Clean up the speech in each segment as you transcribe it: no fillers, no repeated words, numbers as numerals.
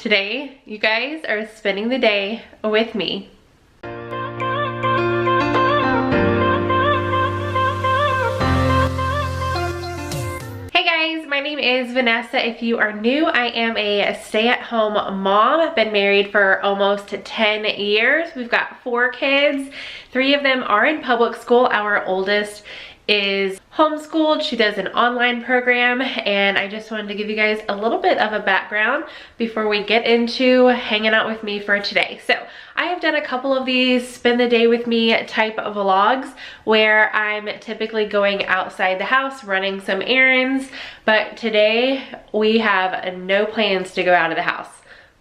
Today, you guys are spending the day with me. My name is Vanessa. If you are new, I am a stay-at-home mom. I've been married for almost 10 years. We've got 4 kids. 3 of them are in public school. Our oldest is homeschooled. She does an online program, and I just wanted to give you guys a little bit of a background before we get into hanging out with me for today. So I have done a couple of these spend the day with me type of vlogs where I'm typically going outside the house running some errands, but today we have no plans to go out of the house.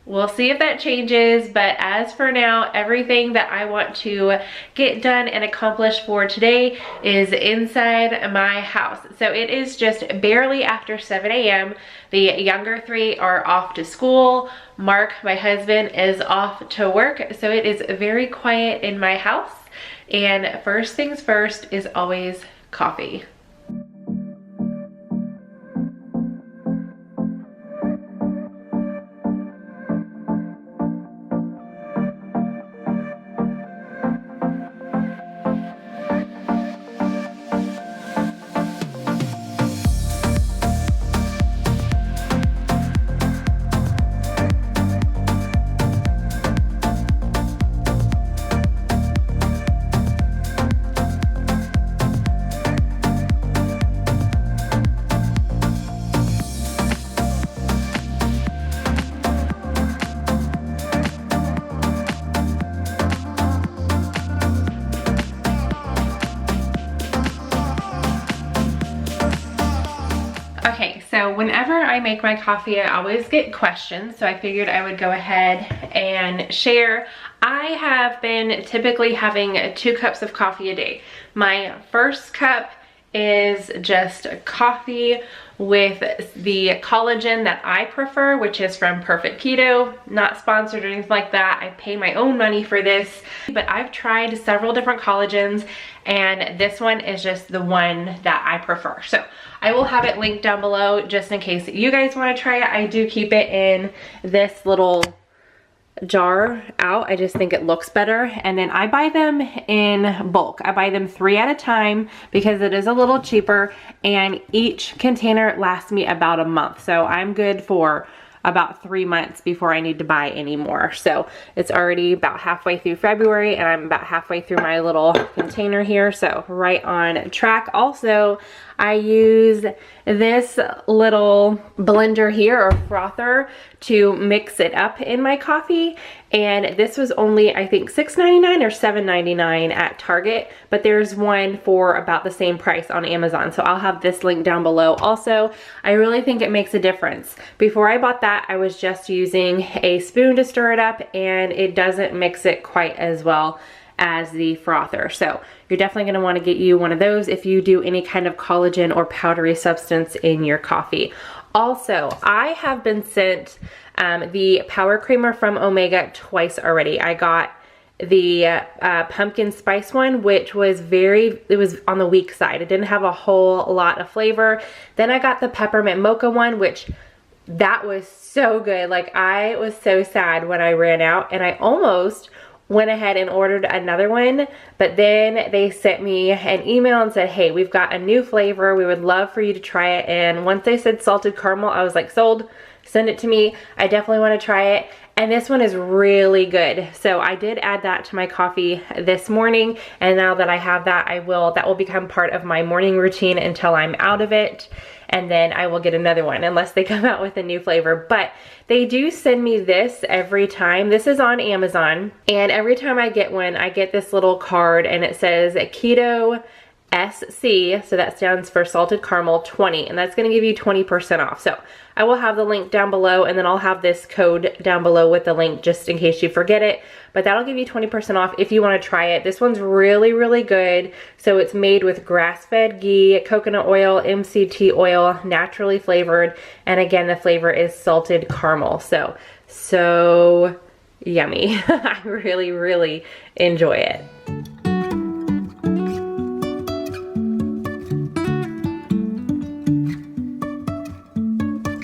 We'll see if that changes, but as for now, everything that I want to get done and accomplish for today is inside my house. So it is just barely after 7 a.m. The younger 3 are off to school. Mark, my husband, is off to work. So it is very quiet in my house. And first things first is always coffee. Okay, so whenever I make my coffee, I always get questions, so I figured I would go ahead and share. I have been typically having 2 cups of coffee a day. My first cup is just coffee with the collagen that I prefer, which is from Perfect Keto. Not sponsored or anything like that. I pay my own money for this, but I've tried several different collagens, and this one is just the one that I prefer. So I will have it linked down below just in case you guys want to try it. I do keep it in this little jar out. I just think it looks better, and then I buy them in bulk. I buy them 3 at a time because it is a little cheaper, and each container lasts me about a month, so I'm good for about 3 months before I need to buy any more. So it's already about halfway through February, and I'm about halfway through my little container here, so right on track. Also, I use this little blender here, or frother, to mix it up in my coffee, and this was only, I think, $6.99 or $7.99 at Target, but there's one for about the same price on Amazon, so I'll have this link down below. Also, I really think it makes a difference. Before I bought that, I was just using a spoon to stir it up, and it doesn't mix it quite as well as the frother. So you're definitely going to want to get you one of those if you do any kind of collagen or powdery substance in your coffee. Also, I have been sent the power creamer from Omega twice already. I got the pumpkin spice one, which was it was on the weak side. It didn't have a whole lot of flavor. Then I got the peppermint mocha one, which that was so good. Like, I was so sad when I ran out, and I almost went ahead and ordered another one, but then they sent me an email and said, hey, we've got a new flavor, we would love for you to try it. And once they said salted caramel, I was like, sold, send it to me. I definitely want to try it. And this one is really good. So I did add that to my coffee this morning, and now that I have that, that will become part of my morning routine until I'm out of it. And then I will get another one unless they come out with a new flavor. But they do send me this every time. This is on Amazon, and every time I get one, I get this little card, and it says Keto SC, so that stands for salted caramel 20, and that's going to give you 20% off. So I will have the link down below, and then I'll have this code down below with the link just in case you forget it, but that'll give you 20% off if you want to try it. This one's really, really good. So it's made with grass-fed ghee, coconut oil, MCT oil, naturally flavored, and again, the flavor is salted caramel. So yummy. I really, really enjoy it.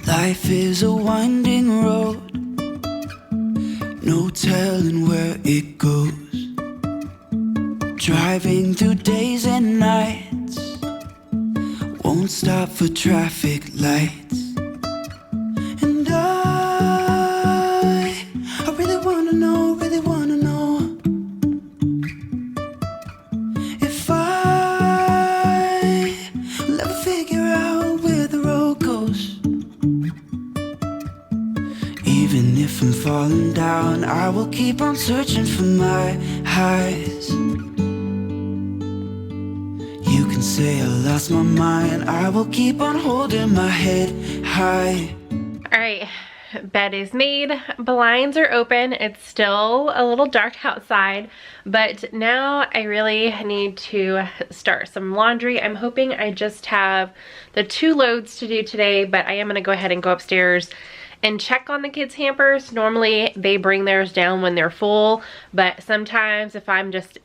Life is a winding road, no telling where it goes. Driving through days and nights, won't stop for traffic lights. And I really wanna know, if I will ever figure out where the road goes. Even if I'm falling down, I will keep on searching for my highs. You can say I lost my mind, I will keep on holding my head high. All right, bed is made, blinds are open. It's still a little dark outside, but now I really need to start some laundry. I'm hoping I just have the 2 loads to do today, but I am gonna go ahead and go upstairs and check on the kids' hampers. Normally they bring theirs down when they're full, but sometimes if I'm just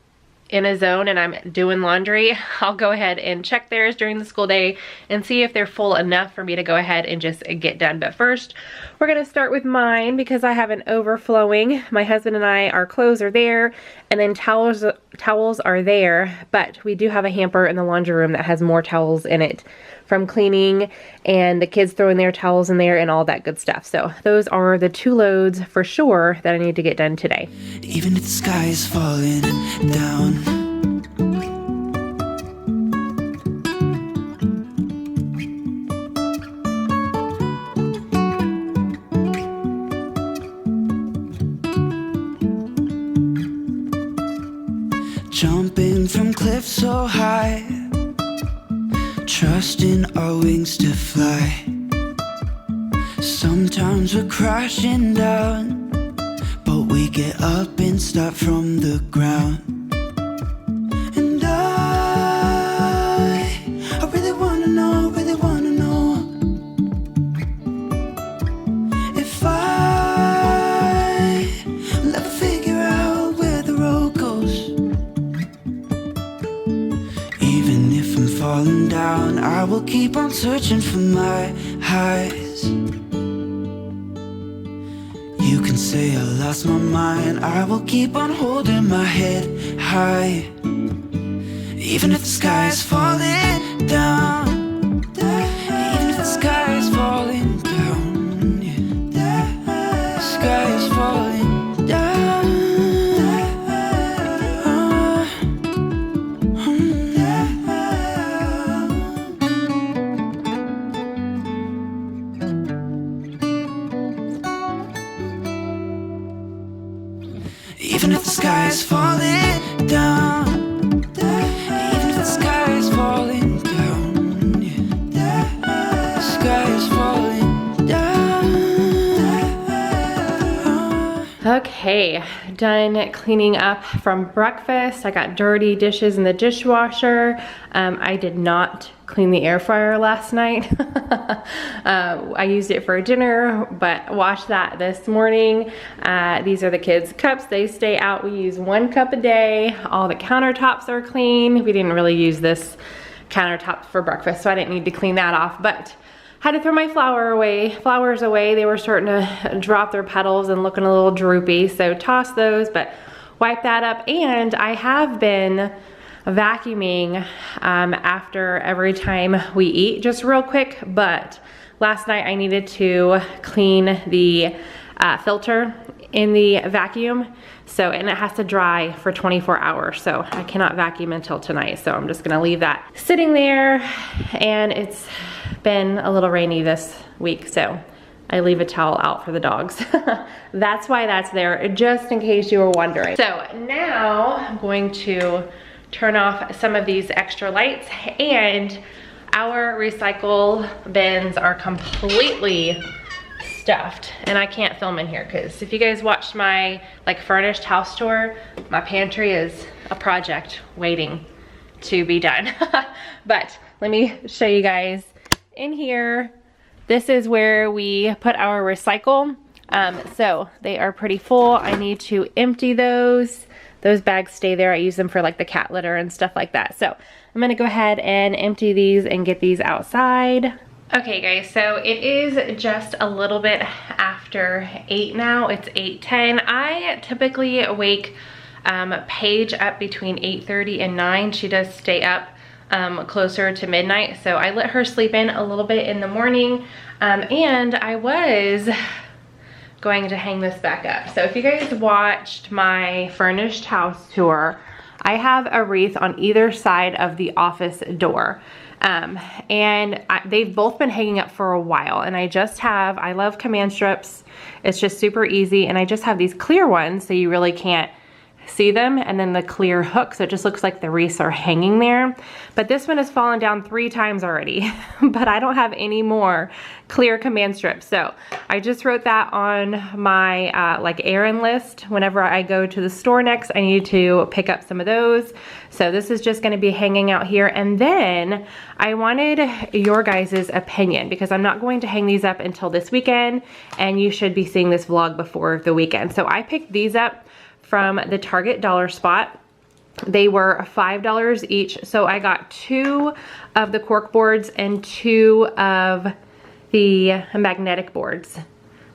in a zone and I'm doing laundry, I'll go ahead and check theirs during the school day and see if they're full enough for me to go ahead and just get done. But first, we're gonna start with mine because I have an overflowing. My husband and our clothes are there, and then towels are there, but we do have a hamper in the laundry room that has more towels in it from cleaning and the kids throwing their towels in there and all that good stuff. So those are the 2 loads for sure that I need to get done today. Even if the sky is falling down, jumping from cliffs so high, trusting our wings to fly. Sometimes we're crashing down, but we get up and start from the ground. And I really wanna know, if I will ever figure out where the road goes. Even if I'm falling down, I will keep on searching for my highs. You can say I lost my mind, I will keep on holding my head high. Even if the sky is falling down, even if the sky is falling down, yeah. The sky is falling down. Even if the sky is falling down, even if the sky is falling down, yeah. The sky is falling down. Okay, done cleaning up from breakfast. I got dirty dishes in the dishwasher. I did not clean the air fryer last night. I used it for dinner, but washed that this morning. These are the kids' cups. They stay out. We use 1 cup a day. All the countertops are clean. We didn't really use this countertop for breakfast, so I didn't need to clean that off, but had to throw my flowers away. They were starting to drop their petals and looking a little droopy, so toss those, but wipe that up. And I have been vacuuming after every time we eat, just real quick, but last night I needed to clean the filter in the vacuum, so, and it has to dry for 24 hours, so I cannot vacuum until tonight, so I'm just gonna leave that sitting there. And it's been a little rainy this week, so I leave a towel out for the dogs. That's why that's there, just in case you were wondering. So now I'm going to turn off some of these extra lights, and our recycle bins are completely stuffed, and I can't film in here because if you guys watched my furnished house tour, my pantry is a project waiting to be done. But let me show you guys in here. This is where we put our recycle. So they are pretty full. I need to empty those. Those bags stay there. I use them for like the cat litter and stuff like that. So I'm gonna go ahead and empty these and get these outside. Okay guys, so it is just a little bit after after 8 now. It's 8:10. I typically wake Paige up between 8:30 and 9. She does stay up closer to midnight, so I let her sleep in a little bit in the morning, and I was going to hang this back up. So if you guys watched my furnished house tour, I have a wreath on either side of the office door. They've both been hanging up for a while, and I love command strips. It's just super easy, and I just have these clear ones so you really can't see them, and then the clear hook, so it just looks like the wreaths are hanging there. But this one has fallen down 3 times already, but I don't have any more clear command strips. So I just wrote that on my like errand list. Whenever I go to the store next, I need to pick up some of those. So this is just gonna be hanging out here. And then I wanted your guys' opinion, because I'm not going to hang these up until this weekend, and you should be seeing this vlog before the weekend. So I picked these up from the Target dollar spot. They were $5 each. So I got 2 of the cork boards and 2 of the magnetic boards.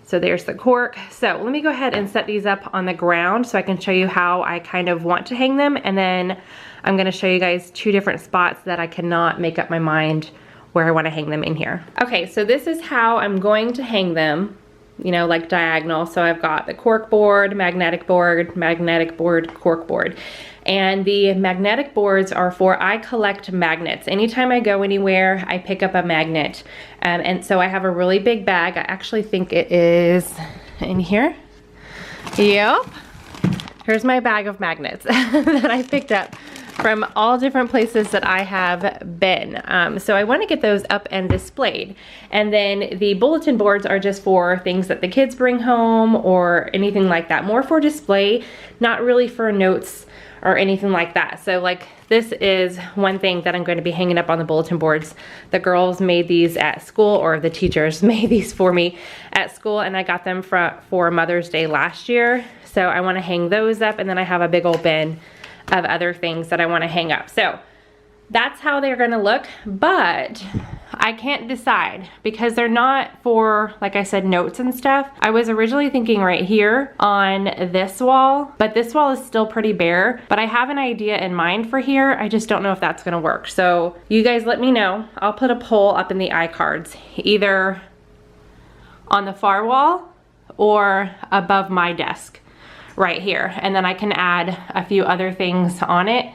So there's the cork. So let me go ahead and set these up on the ground so I can show you how I kind of want to hang them. And then I'm gonna show you guys 2 different spots that I cannot make up my mind where I wanna hang them in here. Okay, so this is how I'm going to hang them, you know, like diagonal. So I've got the cork board, magnetic board, cork board. And the magnetic boards are for, I collect magnets. Anytime I go anywhere, I pick up a magnet. And so I have a really big bag. I actually think it is in here. Yep. Here's my bag of magnets that I picked up from all different places that I have been. So I want to get those up and displayed. And then the bulletin boards are just for things that the kids bring home or anything like that. More for display, not really for notes or anything like that. So like this is one thing that I'm going to be hanging up on the bulletin boards. The girls made these at school, or the teachers made these for me at school, and I got them for Mother's Day last year. So I want to hang those up, and then I have a big old bin of other things that I want to hang up. So that's how they're going to look, but I can't decide because they're not for, like I said, notes and stuff. I was originally thinking right here on this wall, but this wall is still pretty bare, but I have an idea in mind for here. I just don't know if that's going to work. So you guys let me know. I'll put a poll up in the iCards, either on the far wall or above my desk right here, and then I can add a few other things on it.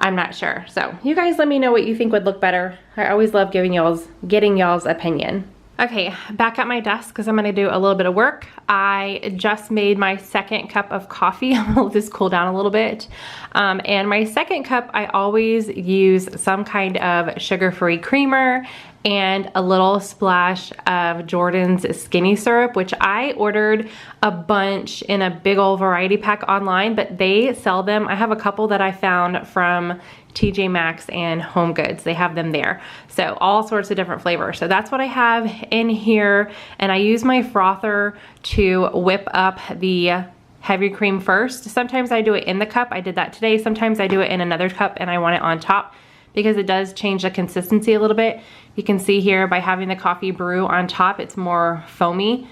I'm not sure. So you guys let me know what you think would look better. I always love getting y'all's opinion. Okay, back at my desk because I'm gonna do a little bit of work. I just made my 2nd cup of coffee. I'm gonna let this cool down a little bit. And my 2nd cup, I always use some kind of sugar-free creamer and a little splash of Jordan's skinny syrup, which I ordered a bunch in a big old variety pack online, but they sell them. I have a couple that I found from TJ Maxx and Home Goods. They have them there. So all sorts of different flavors. So that's what I have in here. And I use my frother to whip up the heavy cream first. Sometimes I do it in the cup. I did that today. Sometimes I do it in another cup and I want it on top, because it does change the consistency a little bit. You can see here by having the coffee brew on top, it's more foamy.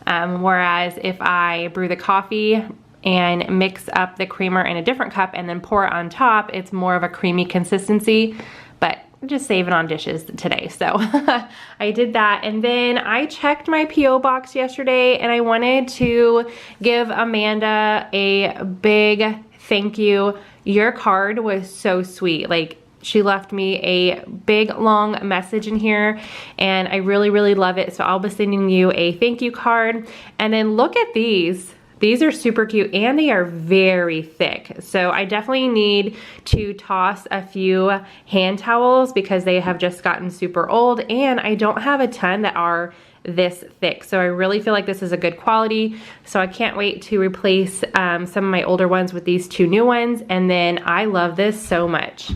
Whereas if I brew the coffee and mix up the creamer in a different cup and then pour it on top, it's more of a creamy consistency, but I'm just saving on dishes today. So I did that. And then I checked my P.O. box yesterday, and I wanted to give Amanda a big thank you. Your card was so sweet. Like, she left me a big long message in here, and I really, really love it. So I'll be sending you a thank you card. And then look at these. These are super cute, and they are very thick. So I definitely need to toss a few hand towels because they have just gotten super old, and I don't have a ton that are this thick. So I really feel like this is a good quality. So I can't wait to replace some of my older ones with these 2 new ones. And then I love this so much.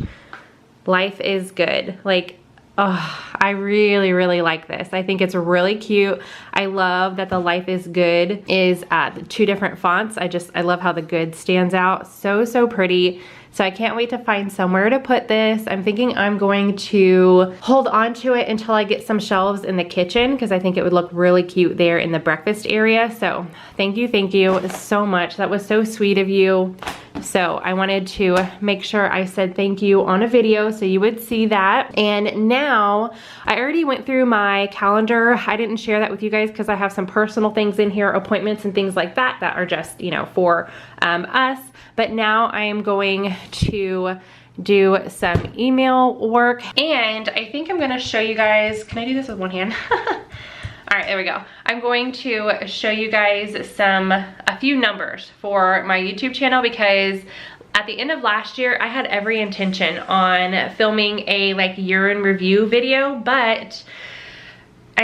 Life is good. Like, Oh, I really, really like this. I think it's really cute. I love that the Life is Good is the 2 different fonts. I love how the good stands out. So, so pretty. So I can't wait to find somewhere to put this. I'm thinking I'm going to hold on to it until I get some shelves in the kitchen because I think it would look really cute there in the breakfast area. So thank you so much. That was so sweet of you. So I wanted to make sure I said thank you on a video so you would see that. And now I already went through my calendar. I didn't share that with you guys because I have some personal things in here, appointments and things like that that are just, you know, for us. But now I am going to do some email work, and I think I'm gonna show you guys, can I do this with one hand? All right, there we go. I'm going to show you guys a few numbers for my YouTube channel because at the end of last year, I had every intention on filming a like year in review video, but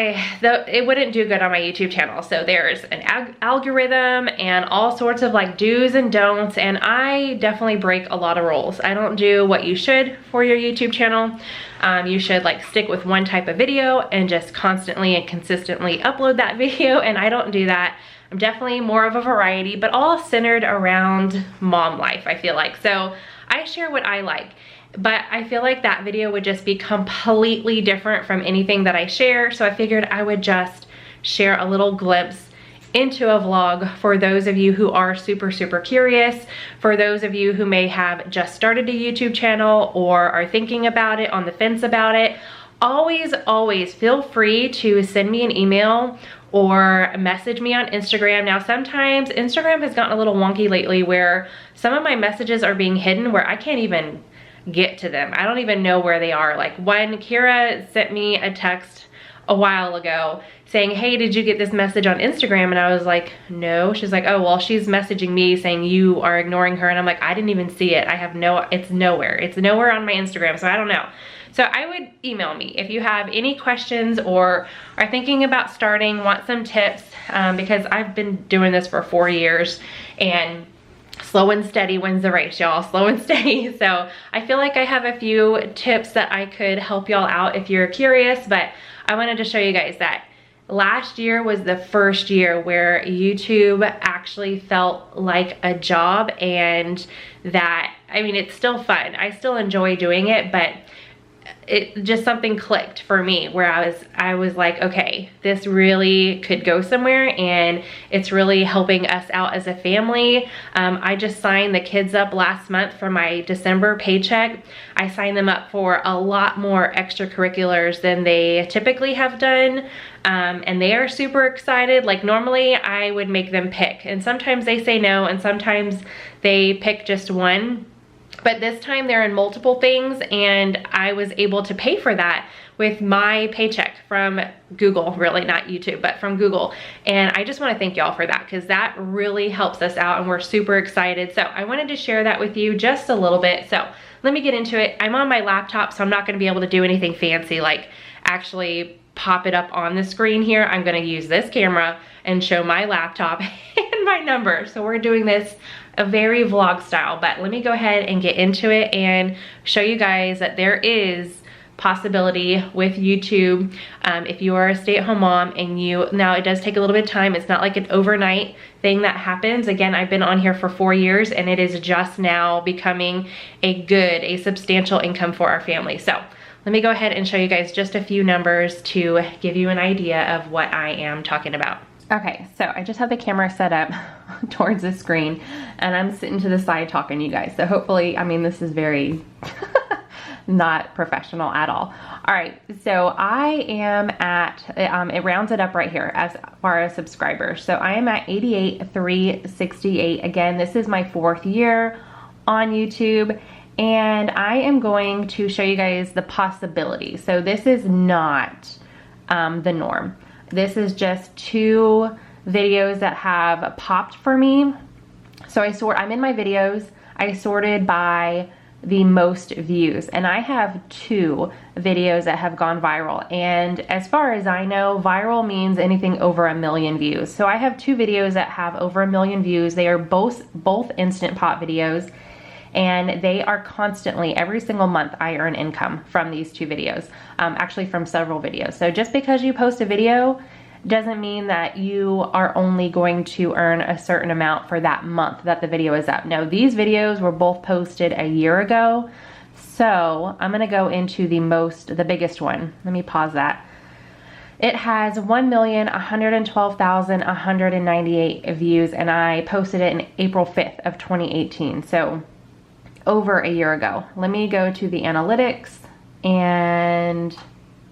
it wouldn't do good on my YouTube channel. So there's an algorithm and all sorts of like do's and don'ts, and I definitely break a lot of rules. I don't do what you should for your YouTube channel. You should like stick with one type of video and just constantly and consistently upload that video, and I don't do that. I'm definitely more of a variety, but all centered around mom life, I feel like. So I share what I like. But I feel like that video would just be completely different from anything that I share. So I figured I would just share a little glimpse into a vlog for those of you who are super, super curious, for those of you who may have just started a YouTube channel or are thinking about it, on the fence about it. Always feel free to send me an email or message me on Instagram. Now, sometimes Instagram has gotten a little wonky lately where some of my messages are being hidden where I can't even get to them. I don't even know where they are. Like Kira sent me a text a while ago saying, hey, did you get this message on Instagram? And I was like, no. She's like, oh, well, she's messaging me saying you are ignoring her. And I'm like, I didn't even see it. It's nowhere. It's nowhere on my Instagram, so I don't know. So I would email me if you have any questions or are thinking about starting, want some tips, because I've been doing this for 4 years, and slow and steady wins the race, y'all. Slow and steady. So I feel like I have a few tips that I could help y'all out if you're curious, but I wanted to show you guys that last year was the first year where YouTube actually felt like a job, and that, I mean, it's still fun. I still enjoy doing it, but it just something clicked for me where I was like, okay, this really could go somewhere, and it's really helping us out as a family. I just signed the kids up last month for my December paycheck. I signed them up for a lot more extracurriculars than they typically have done. And they are super excited. Like normally I would make them pick, and sometimes they say no, and sometimes they pick just one. But this time they're in multiple things, and I was able to pay for that with my paycheck from Google, really not YouTube, but from Google. And I just want to thank y'all for that, because that really helps us out and we're super excited. So I wanted to share that with you just a little bit. So let me get into it. I'm on my laptop, so I'm not going to be able to do anything fancy like actually pop it up on the screen here. I'm going to use this camera and show my laptop and my number. So we're doing this a very vlog style, but let me go ahead and get into it and show you guys that there is possibility with YouTube. If you are a stay-at-home mom and now it does take a little bit of time. It's not like an overnight thing that happens. Again, I've been on here for 4 years, and it is just now becoming a substantial income for our family. So let me go ahead and show you guys just a few numbers to give you an idea of what I am talking about. Okay, so I just have the camera set up towards the screen, and I'm sitting to the side talking to you guys. So hopefully, I mean, this is very not professional at all. All right, so I am at, it rounds it up right here as far as subscribers. So I am at 88,368. Again, this is my 4th year on YouTube, and I am going to show you guys the possibility. So this is not the norm. This is just 2 videos that have popped for me. So I'm in my videos, I sorted by the most views, and I have 2 videos that have gone viral. And as far as I know, viral means anything over 1 million views. So I have 2 videos that have over 1 million views. They are both Instant Pot videos. and they are constantly, every single month, I earn income from these 2 videos, actually from several videos. So just because you post a video doesn't mean that you are only going to earn a certain amount for that month that the video is up. No, these videos were both posted a year ago. So I'm gonna go into the biggest one. Let me pause that. It has 1,112,198 views, and I posted it in April 5th of 2018. So over a year ago. Let me go to the analytics, and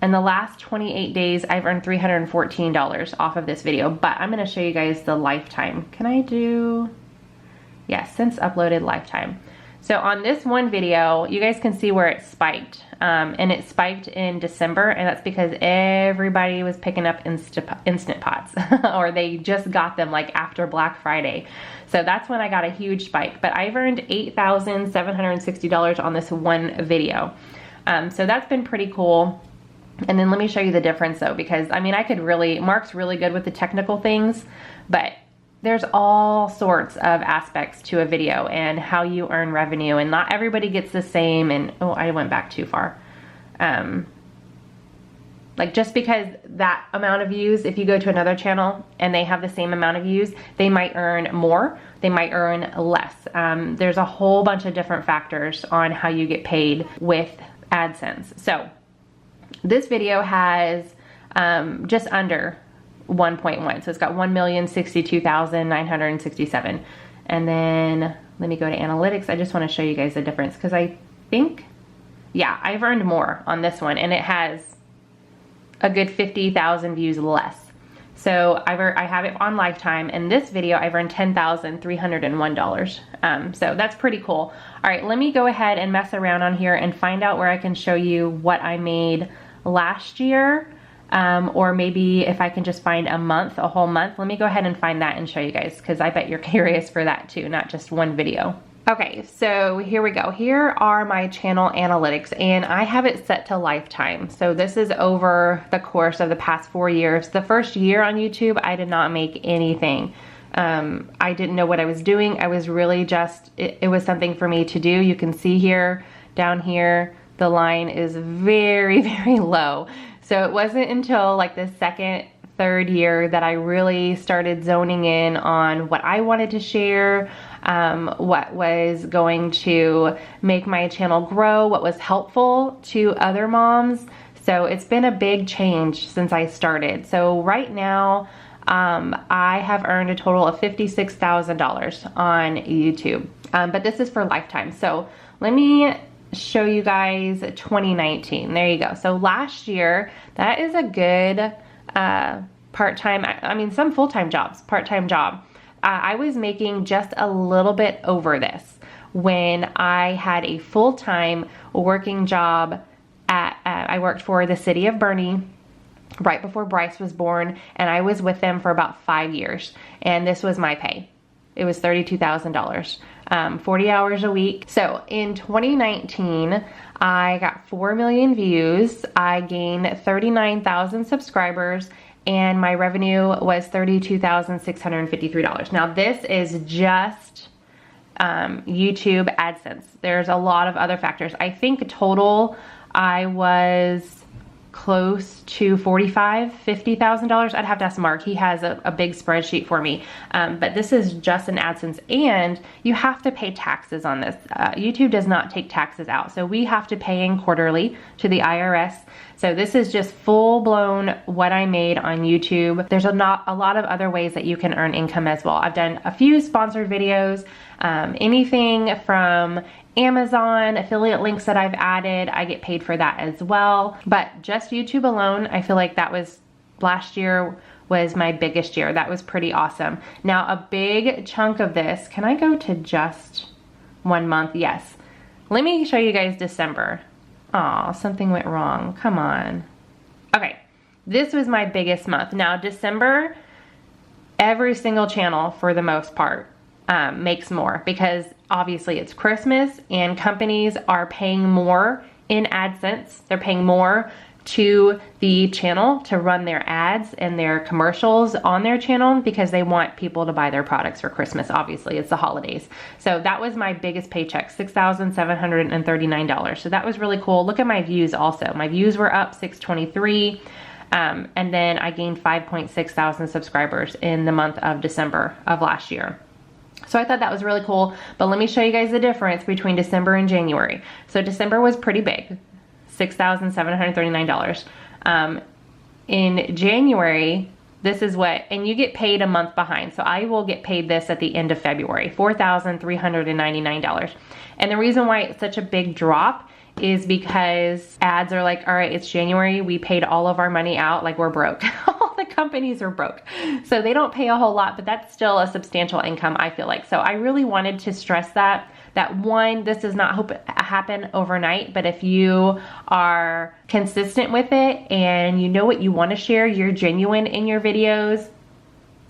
in the last 28 days, I've earned $314 off of this video, but I'm gonna show you guys the lifetime. Can I do, yes, since uploaded lifetime. So on this one video, you guys can see where it spiked, and it spiked in December, and that's because everybody was picking up Instant Pots, or they just got them like after Black Friday. So that's when I got a huge spike, but I've earned $8,760 on this one video. So that's been pretty cool. And then let me show you the difference though, because I mean, Mark's really good with the technical things, but there's all sorts of aspects to a video and how you earn revenue, and not everybody gets the same. And oh, I went back too far. Like just because that amount of views, if you go to another channel and they have the same amount of views, they might earn more, they might earn less. There's a whole bunch of different factors on how you get paid with AdSense. So this video has just under 1.1. So it's got 1,062,967. And then let me go to analytics. I just want to show you guys the difference, because I think, yeah, I've earned more on this one, and it has a good 50,000 views less. So I have it on lifetime, and this video I've earned $10,301. So that's pretty cool. All right, let me go ahead and mess around on here and find out where I can show you what I made last year, or maybe if I can just find a whole month. Let me go ahead and find that and show you guys, because I bet you're curious for that too, not just one video. Okay, so here we go. Here are my channel analytics, and I have it set to lifetime. So this is over the course of the past 4 years. The first year on YouTube, I did not make anything. I didn't know what I was doing. I was really just, it was something for me to do. You can see here, down here, the line is very, very low. So it wasn't until like the second, third year that I really started zoning in on what I wanted to share, what was going to make my channel grow, what was helpful to other moms. So it's been a big change since I started. So right now, I have earned a total of $56,000 on YouTube, but this is for lifetime. So let me show you guys 2019. There you go. So last year, that is a good part-time, I mean some full-time jobs, part-time job. I was making just a little bit over this when I had a full-time working job at, I worked for the city of Boerne right before Bryce was born, and I was with them for about 5 years, and this was my pay. It was $32,000, 40 hours a week. So in 2019, I got 4 million views. I gained 39,000 subscribers, and my revenue was $32,653. Now this is just YouTube AdSense. There's a lot of other factors. I think total I was close to $50,000. I'd have to ask Mark. He has a big spreadsheet for me. But this is just an AdSense, and you have to pay taxes on this. YouTube does not take taxes out. So we have to pay in quarterly to the IRS. So this is just full blown what I made on YouTube. There's a lot of other ways that you can earn income as well. I've done a few sponsored videos, anything from Amazon, affiliate links that I've added, I get paid for that as well. But just YouTube alone, I feel like that was, last year was my biggest year. That was pretty awesome. Now a big chunk of this, can I go to just 1 month? Yes. Let me show you guys December. Aw, something went wrong, come on. Okay, this was my biggest month. Now December, every single channel for the most part makes more, because obviously it's Christmas and companies are paying more in AdSense. They're paying more to the channel to run their ads and their commercials on their channel because they want people to buy their products for Christmas. Obviously, it's the holidays. So that was my biggest paycheck, $6,739. So that was really cool. Look at my views also. My views were up 623. And then I gained 5.6 thousand subscribers in the month of December of last year. So I thought that was really cool, but let me show you guys the difference between December and January. So December was pretty big, $6,739. In January, this is what, and you get paid a month behind. So I will get paid this at the end of February, $4,399. And the reason why it's such a big drop is because ads are like, all right, it's January, we paid all of our money out, like we're broke. All the companies are broke. So they don't pay a whole lot, but that's still a substantial income, I feel like. So I really wanted to stress that one, this does not happen overnight, but if you are consistent with it and you know what you want to share, you're genuine in your videos,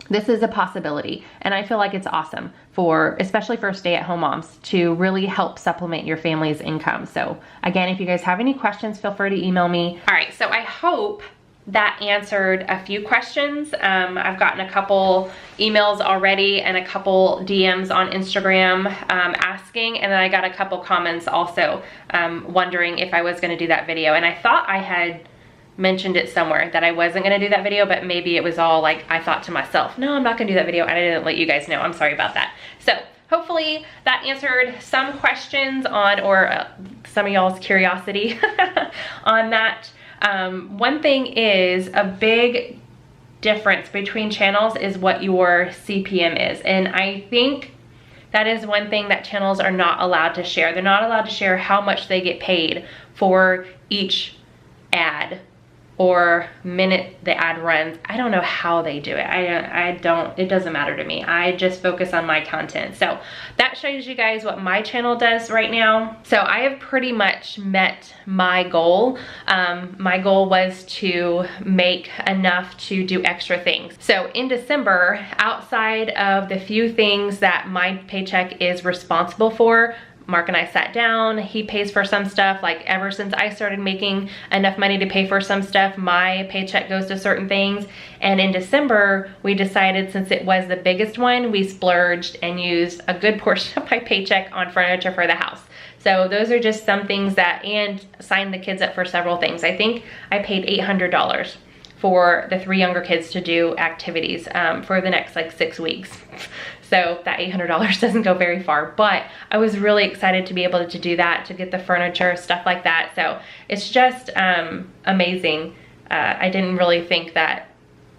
this is a possibility. And I feel like it's awesome for, especially for stay-at-home moms, to really help supplement your family's income. So again, if you guys have any questions, feel free to email me. All right, so I hope that answered a few questions. I've gotten a couple emails already and a couple DMs on Instagram asking, and then I got a couple comments also wondering if I was gonna do that video. And I thought I had mentioned it somewhere that I wasn't gonna do that video, but maybe it was all like, I thought to myself, no, I'm not gonna do that video, and I didn't let you guys know. I'm sorry about that. So hopefully that answered some questions on, or some of y'all's curiosity on that. One thing is, a big difference between channels is what your CPM is. And I think that is one thing that channels are not allowed to share. They're not allowed to share how much they get paid for each ad or minute the ad runs. I don't know how they do it. It doesn't matter to me. I just focus on my content. So that shows you guys what my channel does right now. So I have pretty much met my goal. My goal was to make enough to do extra things. So in December, outside of the few things that my paycheck is responsible for, Mark and I sat down, he pays for some stuff. Like ever since I started making enough money to pay for some stuff, my paycheck goes to certain things. And in December, we decided, since it was the biggest one, we splurged and used a good portion of my paycheck on furniture for the house. So those are just some things that, and signed the kids up for several things. I think I paid $800 for the 3 younger kids to do activities for the next like 6 weeks. So that $800 doesn't go very far, but I was really excited to be able to do that, to get the furniture, stuff like that. So it's just amazing. I didn't really think that,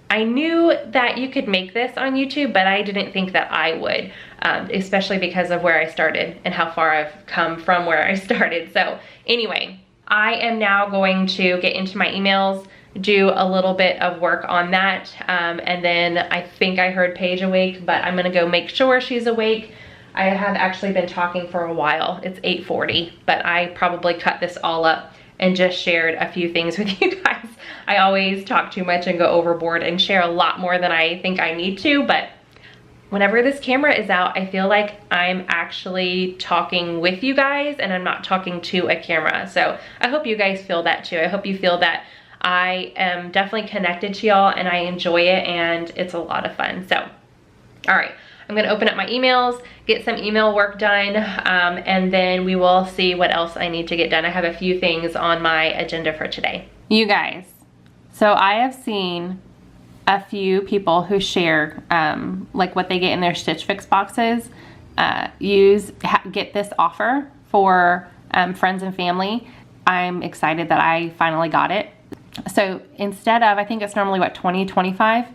I knew that you could make this on YouTube, but I didn't think that I would, especially because of where I started and how far I've come from where I started. So anyway, I am now going to get into my emails, do a little bit of work on that, and then I think I heard Paige awake, but I'm gonna go make sure she's awake. I have actually been talking for a while. It's 8:40, but I probably cut this all up and just shared a few things with you guys. I always talk too much and go overboard and share a lot more than I think I need to, but whenever this camera is out, I feel like I'm actually talking with you guys and I'm not talking to a camera. So I hope you guys feel that too. I hope you feel that I am definitely connected to y'all and I enjoy it and it's a lot of fun. So, all right, I'm gonna open up my emails, get some email work done, and then we will see what else I need to get done. I have a few things on my agenda for today. You guys, so I have seen a few people who share like what they get in their Stitch Fix boxes, get this offer for friends and family. I'm excited that I finally got it. So instead of, I think it's normally what, $20, $25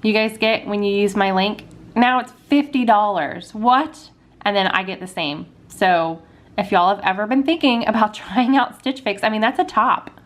you guys get when you use my link, now it's $50. What? And then I get the same. So if y'all have ever been thinking about trying out Stitch Fix, I mean, that's a top.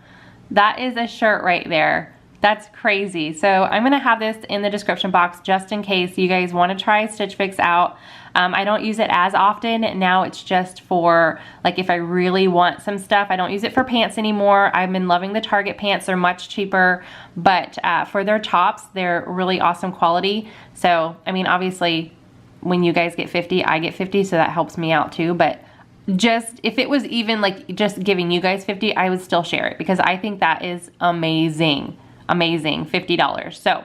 That is a shirt right there. That's crazy. So I'm gonna have this in the description box just in case you guys wanna try Stitch Fix out. I don't use it as often. Now it's just for, like, if I really want some stuff. I don't use it for pants anymore. I've been loving the Target pants. They're much cheaper, but for their tops, they're really awesome quality. So, I mean, obviously, when you guys get 50, I get 50, so that helps me out too, but just, if it was even like just giving you guys 50, I would still share it because I think that is amazing. Amazing, $50. So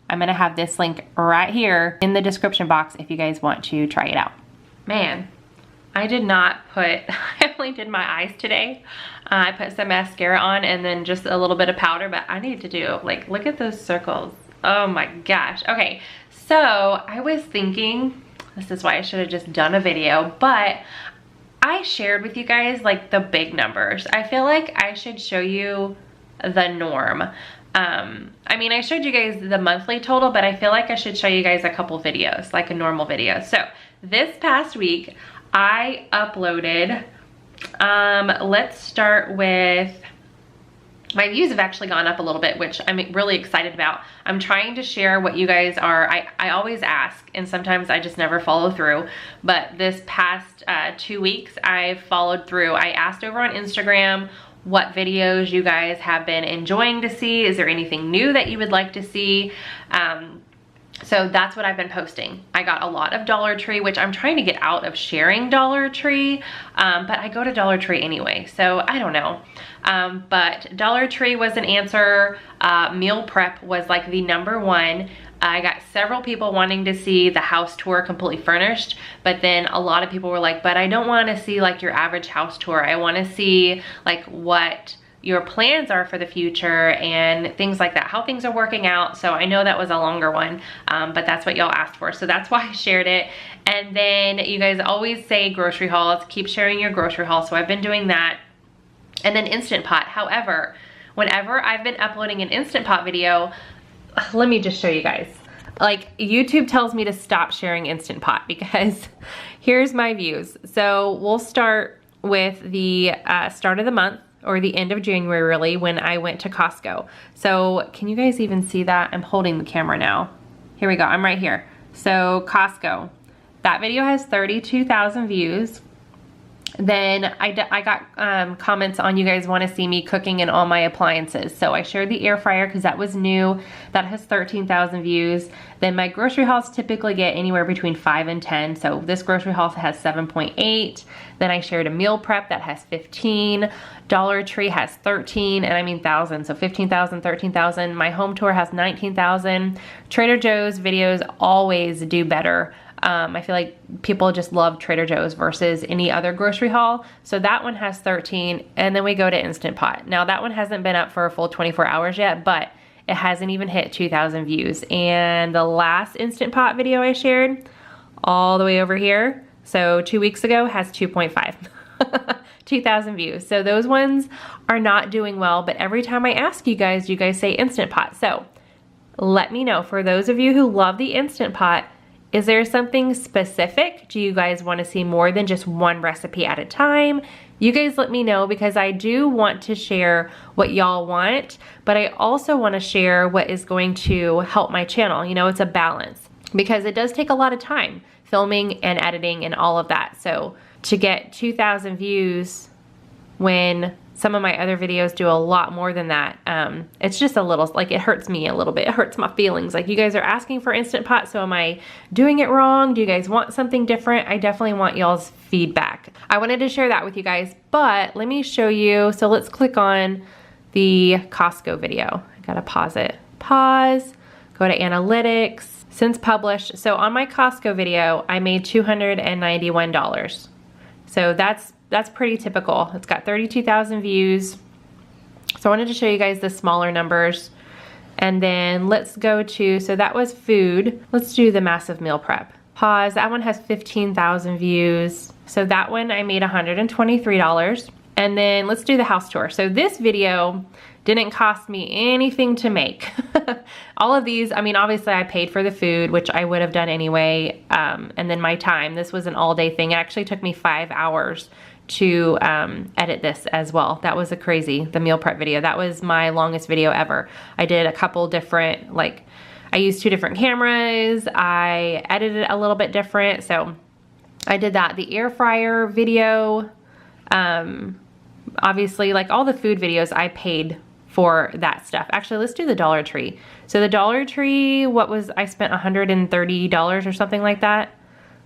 I'm gonna have this link right here in the description box if you guys want to try it out. Man, I did not put, I only did my eyes today. I put some mascara on and then just a little bit of powder, but I need to do, like, look at those circles. Oh my gosh. Okay, so I was thinking, this is why I should have just done a video, but I shared with you guys like the big numbers. I feel like I should show you the norm. I mean, I showed you guys the monthly total, but I feel like I should show you guys a couple videos, like a normal video. So this past week, I uploaded, let's start with, my views have actually gone up a little bit, which I'm really excited about. I'm trying to share what you guys are, I always ask, and sometimes I just never follow through, but this past 2 weeks, I've followed through. I asked over on Instagram what videos you guys have been enjoying to see. Is there anything new that you would like to see? So that's what I've been posting. I got a lot of Dollar Tree, which I'm trying to get out of sharing Dollar Tree, but I go to Dollar Tree anyway, so I don't know. But Dollar Tree was an answer. Meal prep was like the #1. I got several people wanting to see the house tour completely furnished, but then a lot of people were like, but I don't want to see like your average house tour. I want to see like what your plans are for the future and things like that, how things are working out. So I know that was a longer one, but that's what y'all asked for. So that's why I shared it. And then you guys always say grocery hauls, keep sharing your grocery haul. So I've been doing that. And then Instant Pot. However, whenever I've been uploading an Instant Pot video, let me just show you guys. Like, YouTube tells me to stop sharing Instant Pot because here's my views. So we'll start with the start of the month, or the end of January really, when I went to Costco. So can you guys even see that? I'm holding the camera now. Here we go, I'm right here. So Costco, that video has 32,000 views. Then I got comments on you guys want to see me cooking in all my appliances. So I shared the air fryer because that was new. That has 13,000 views. Then my grocery hauls typically get anywhere between 5 and 10. So this grocery haul has 7.8. Then I shared a meal prep that has 15. Dollar Tree has 13, and I mean thousands. So 15,000, 13,000. My home tour has 19,000. Trader Joe's videos always do better. I feel like people just love Trader Joe's versus any other grocery haul. So that one has 13, and then we go to Instant Pot. Now that one hasn't been up for a full 24 hours yet, but it hasn't even hit 2,000 views. And the last Instant Pot video I shared, all the way over here, so 2 weeks ago, has 2.5. 2,000 views. So those ones are not doing well, but every time I ask you guys say Instant Pot. So let me know, for those of you who love the Instant Pot, is there something specific? Do you guys want to see more than just one recipe at a time? You guys let me know, because I do want to share what y'all want, but I also want to share what is going to help my channel. You know, it's a balance, because it does take a lot of time filming and editing and all of that. So to get 2,000 views when some of my other videos do a lot more than that, it's just a little, like, it hurts me a little bit. It hurts my feelings. Like, you guys are asking for Instant Pot, so am I doing it wrong? Do you guys want something different? I definitely want y'all's feedback. I wanted to share that with you guys, but let me show you. So let's click on the Costco video. I gotta pause it. Pause, go to analytics, since published. So on my Costco video, I made $291. So that's pretty typical. It's got 32,000 views. So I wanted to show you guys the smaller numbers. And then let's go to, so that was food. Let's do the massive meal prep. Pause, that one has 15,000 views. So that one I made $123. And then let's do the house tour. So this video didn't cost me anything to make. All of these, I mean, obviously I paid for the food, which I would have done anyway. And then my time, this was an all day thing. It actually took me 5 hours to edit this as well. That was the meal prep video. That was my longest video ever. I did a couple different, like, I used 2 different cameras. I edited it a little bit different. So I did that. The air fryer video, obviously, like all the food videos, I paid for that stuff. Actually, let's do the Dollar Tree. So the Dollar Tree, I spent $130 or something like that.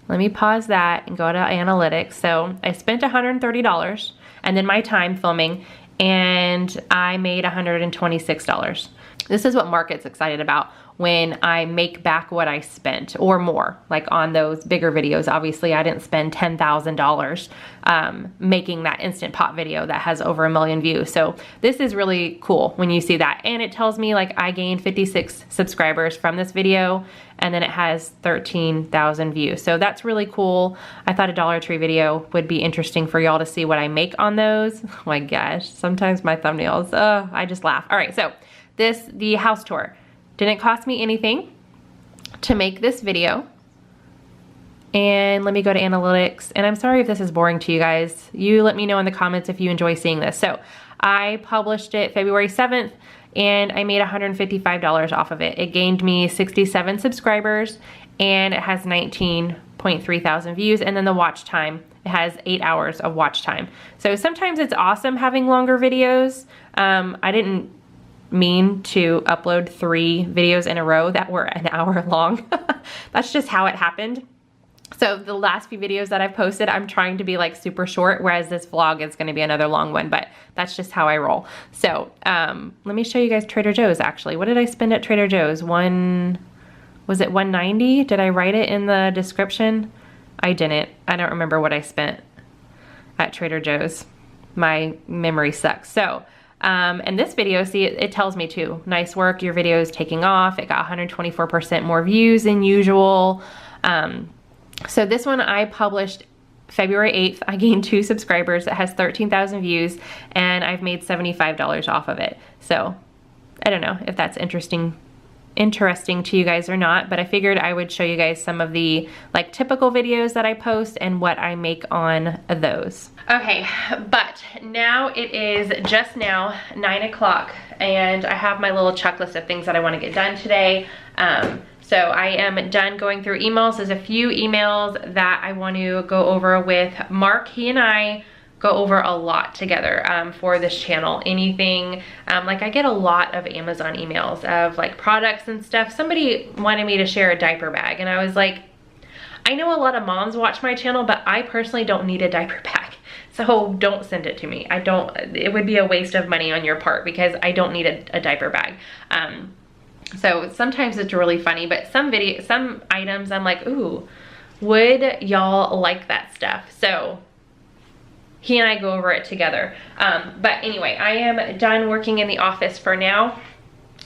Let me pause that and go to analytics. So I spent $130 and then my time filming, and I made $126. This is what Mark gets excited about, when I make back what I spent or more. Like on those bigger videos, obviously I didn't spend $10,000 making that Instant Pot video that has over 1 million views. So this is really cool when you see that. And it tells me like I gained 56 subscribers from this video, and then it has 13,000 views. So that's really cool. I thought a Dollar Tree video would be interesting for y'all to see what I make on those. Oh my gosh, sometimes my thumbnails, I just laugh. All right, so the house tour didn't cost me anything to make this video. And let me go to analytics. And I'm sorry if this is boring to you guys. You let me know in the comments if you enjoy seeing this. So I published it February 7th and I made $155 off of it. It gained me 67 subscribers and it has 19.3 thousand views. And then the watch time, it has 8 hours of watch time. So sometimes it's awesome having longer videos. I didn't mean to upload 3 videos in a row that were an hour long. That's just how it happened. So the last few videos that I've posted, I'm trying to be like super short, whereas this vlog is going to be another long one, but that's just how I roll. So let me show you guys Trader Joe's actually. What did I spend at Trader Joe's? Was it $190? Did I write it in the description? I didn't. I don't remember what I spent at Trader Joe's. My memory sucks. So and this video, see, it tells me too, nice work, your video is taking off. It got 124% more views than usual. So this one I published February 8th. I gained 2 subscribers. It has 13,000 views and I've made $75 off of it. So I don't know if that's interesting to you guys or not, but I figured I would show you guys some of the like typical videos that I post and what I make on those. Okay, but now it is just now 9 o'clock and I have my little checklist of things that I want to get done today. So I am done going through emails. There's a few emails that I want to go over with Mark. He and I go over a lot together for this channel. Anything, like I get a lot of Amazon emails of like products and stuff. Somebody wanted me to share a diaper bag and I was like, I know a lot of moms watch my channel, but I personally don't need a diaper bag. So don't send it to me. It would be a waste of money on your part because I don't need a diaper bag. So sometimes it's really funny, but some items I'm like, ooh, would y'all like that stuff? So he and I go over it together. But anyway, I am done working in the office for now.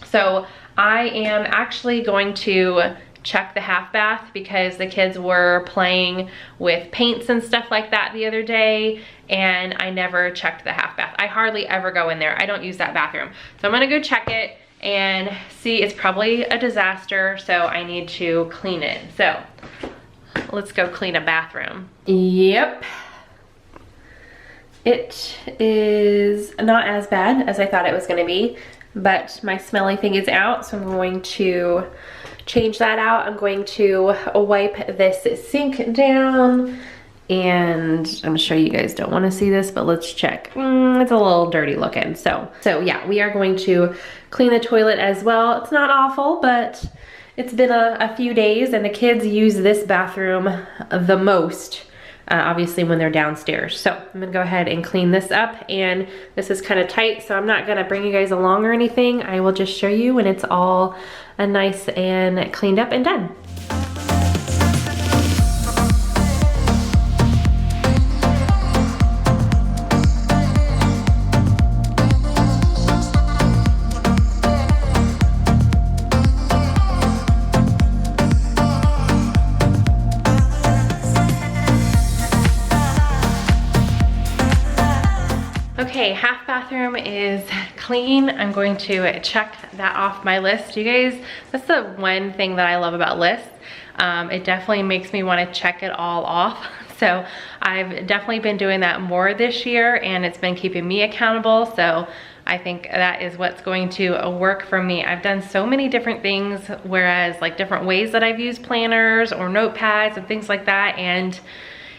So I am actually going to check the half bath because the kids were playing with paints and stuff like that the other day and I never checked the half bath. I hardly ever go in there. I don't use that bathroom. So I'm gonna go check it and see. It's probably a disaster, so I need to clean it. So let's go clean a bathroom. Yep. It is not as bad as I thought it was gonna be, but my smelly thing is out, so I'm going to change that out. I'm going to wipe this sink down, and I'm sure you guys don't want to see this, but let's check. It's a little dirty looking. So yeah, we are going to clean the toilet as well. It's not awful, but it's been a few days, and the kids use this bathroom the most. Obviously when they're downstairs. So I'm gonna go ahead and clean this up, and this is kind of tight, so I'm not gonna bring you guys along or anything. I will just show you when it's all nice and cleaned up and done. Okay, half bathroom is clean. I'm going to check that off my list. You guys, that's the one thing that I love about lists. It definitely makes me want to check it all off. So I've definitely been doing that more this year, and it's been keeping me accountable. So I think that is what's going to work for me. I've done so many different things, whereas like different ways that I've used planners or notepads and things like that. And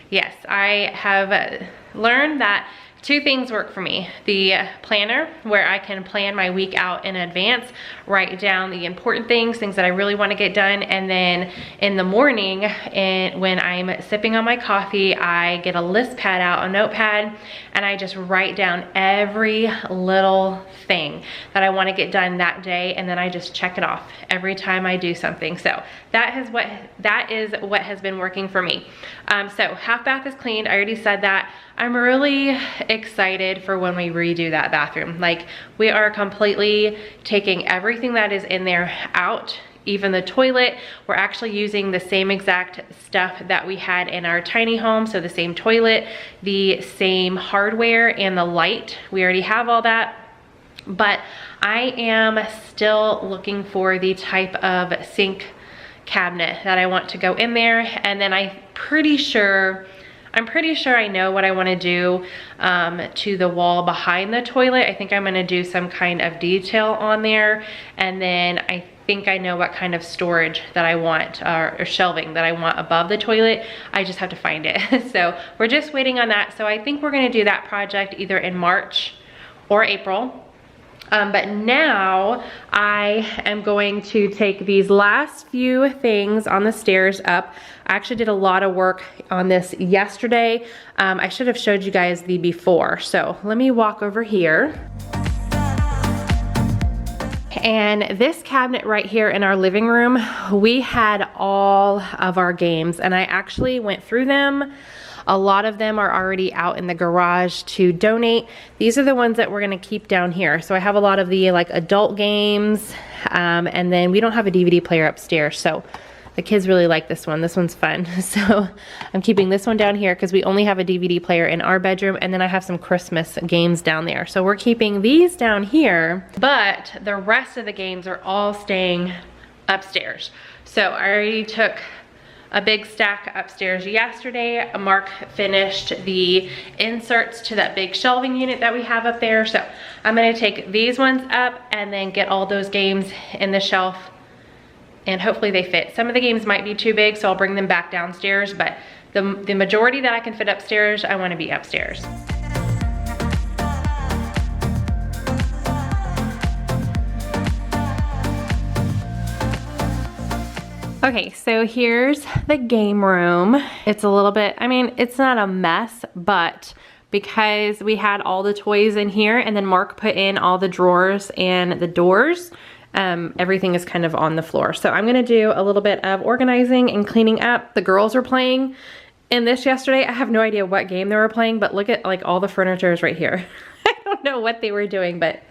yes, I have learned that two things work for me. The planner, where I can plan my week out in advance, write down the important things that I really want to get done, and then in the morning, and when I'm sipping on my coffee, I get a list pad out, a notepad, and I just write down every little thing that I want to get done that day, and then I just check it off every time I do something. So that is what has been working for me. So half bath is cleaned. I already said that. I'm really excited for when we redo that bathroom. Like, we are completely taking everything that is in there out, even the toilet. We're actually using the same exact stuff that we had in our tiny home. So the same toilet, the same hardware, and the light. We already have all that. But I am still looking for the type of sink cabinet that I want to go in there. And then I'm pretty sure I know what I want to do to the wall behind the toilet. I think I'm going to do some kind of detail on there, and then I think I know what kind of storage that I want, or shelving that I want above the toilet. I just have to find it. So we're just waiting on that. So I think we're going to do that project either in March or April. But now I am going to take these last few things on the stairs up. I actually did a lot of work on this yesterday. I should have showed you guys the before. So let me walk over here. And this cabinet right here in our living room, we had all of our games, and I actually went through them. A lot of them are already out in the garage to donate. These are the ones that we're gonna keep down here. So I have a lot of the like adult games, and then we don't have a DVD player upstairs. So the kids really like this one. This one's fun. So I'm keeping this one down here because we only have a DVD player in our bedroom, and then I have some Christmas games down there. So we're keeping these down here, but the rest of the games are all staying upstairs. So I already took a big stack upstairs yesterday. Mark finished the inserts to that big shelving unit that we have up there. So I'm gonna take these ones up and then get all those games in the shelf, and hopefully they fit. Some of the games might be too big, so I'll bring them back downstairs, but the majority that I can fit upstairs, I wanna be upstairs. Okay, so here's the game room. It's a little bit, I mean, it's not a mess, but because we had all the toys in here and then Mark put in all the drawers and the doors, everything is kind of on the floor. So I'm gonna do a little bit of organizing and cleaning up. The girls were playing in this yesterday. I have no idea what game they were playing, but look at like all the furniture is right here. I don't know what they were doing, but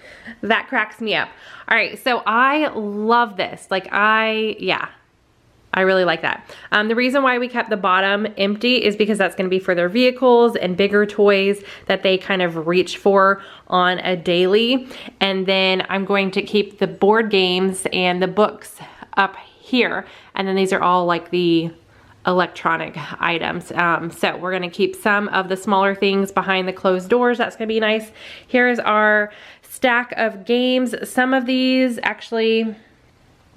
that cracks me up. All right, so I love this. Like I really like that. The reason why we kept the bottom empty is because that's gonna be for their vehicles and bigger toys that they kind of reach for on a daily. And then I'm going to keep the board games and the books up here. And then these are all like the electronic items. So we're gonna keep some of the smaller things behind the closed doors. That's gonna be nice. Here's our stack of games. Some of these actually,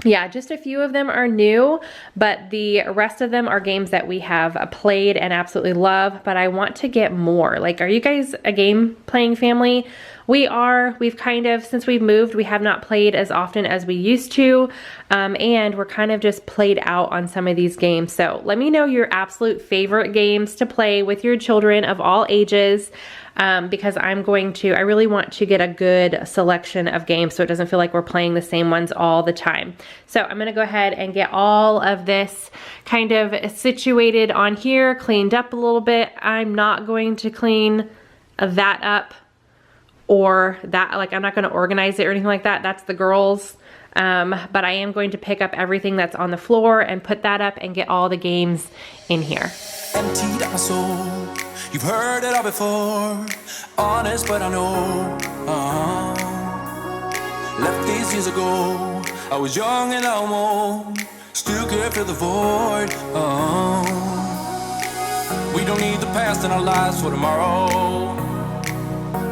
yeah, just a few of them are new, but the rest of them are games that we have played and absolutely love, but I want to get more. Like, are you guys a game playing family? We are. We've kind of, since we've moved, we have not played as often as we used to, and we're kind of just played out on some of these games. So let me know your absolute favorite games to play with your children of all ages. Because I really want to get a good selection of games so it doesn't feel like we're playing the same ones all the time. So I'm gonna go ahead and get all of this kind of situated on here, cleaned up a little bit. I'm not going to clean that up or that, like I'm not gonna organize it or anything like that. That's the girls. But I am going to pick up everything that's on the floor and put that up and get all the games in here. Emptied out my soul. You've heard it all before, honest but I know. Left these years ago, I was young and almost still could fill the void. We don't need the past in our lives for tomorrow.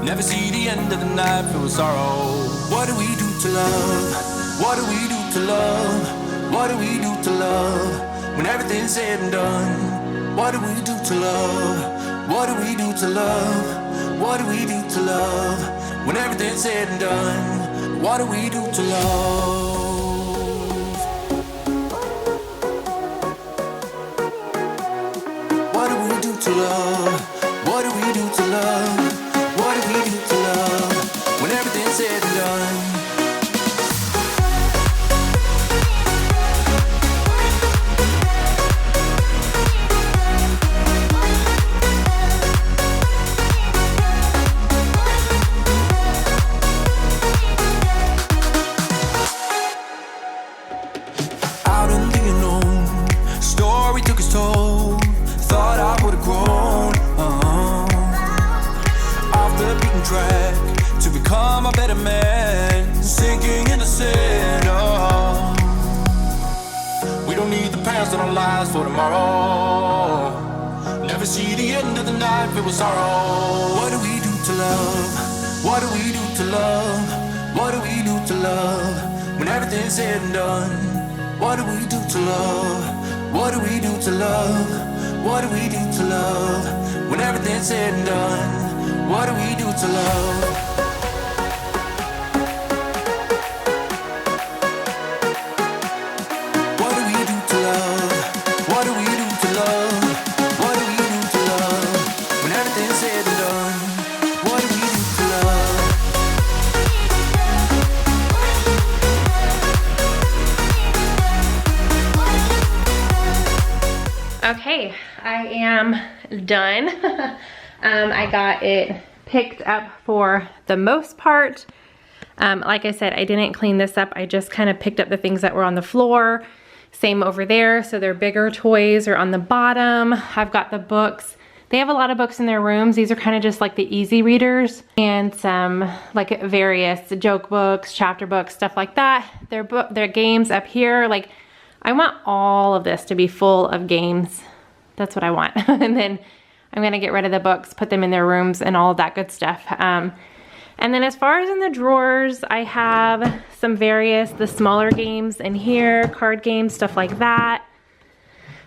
Never see the end of the night filled with sorrow. What do we do to love? What do we do to love? What do we do to love? When everything's said and done, what do we do to love? What do we do to love? What do we do to love when everything's said and done? What do we do to love? What do we do to love? What do we do to love? What do we do to love when everything's said and done? For tomorrow, never see the end of the night filled with sorrow. What do we do to love? What do we do to love? What do we do to love when everything's said and done? What do we do to love? What do we do to love? What do we do to love when everything's said and done? What do we do to love? Okay, I am done. I got it picked up for the most part. Like I said, I didn't clean this up. I just kind of picked up the things that were on the floor. Same over there. So their bigger toys are on the bottom. I've got the books. They have a lot of books in their rooms. These are kind of just like the easy readers and some like various joke books, chapter books, stuff like that. Their games up here, like I want all of this to be full of games. That's what I want. And then I'm gonna get rid of the books, put them in their rooms and all of that good stuff. And then as far as in the drawers, I have some the smaller games in here, card games, stuff like that.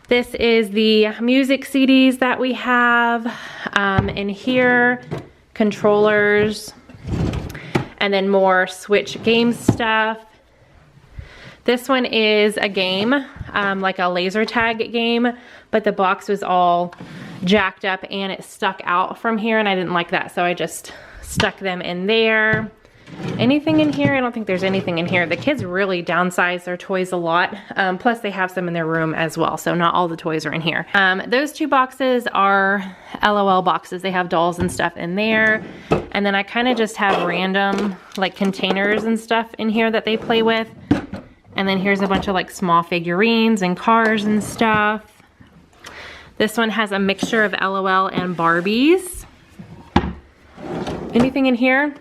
This is the music CDs that we have in here, controllers, and then more Switch game stuff. This one is a game, like a laser tag game, but the box was all jacked up and it stuck out from here and I didn't like that, so I just stuck them in there. Anything in here? I don't think there's anything in here. The kids really downsize their toys a lot, plus they have some in their room as well, so not all the toys are in here. Those two boxes are LOL boxes. They have dolls and stuff in there, and then I kind of just have random like containers and stuff in here that they play with. And then here's a bunch of like small figurines and cars and stuff. This one has a mixture of LOL and Barbies. Anything in here?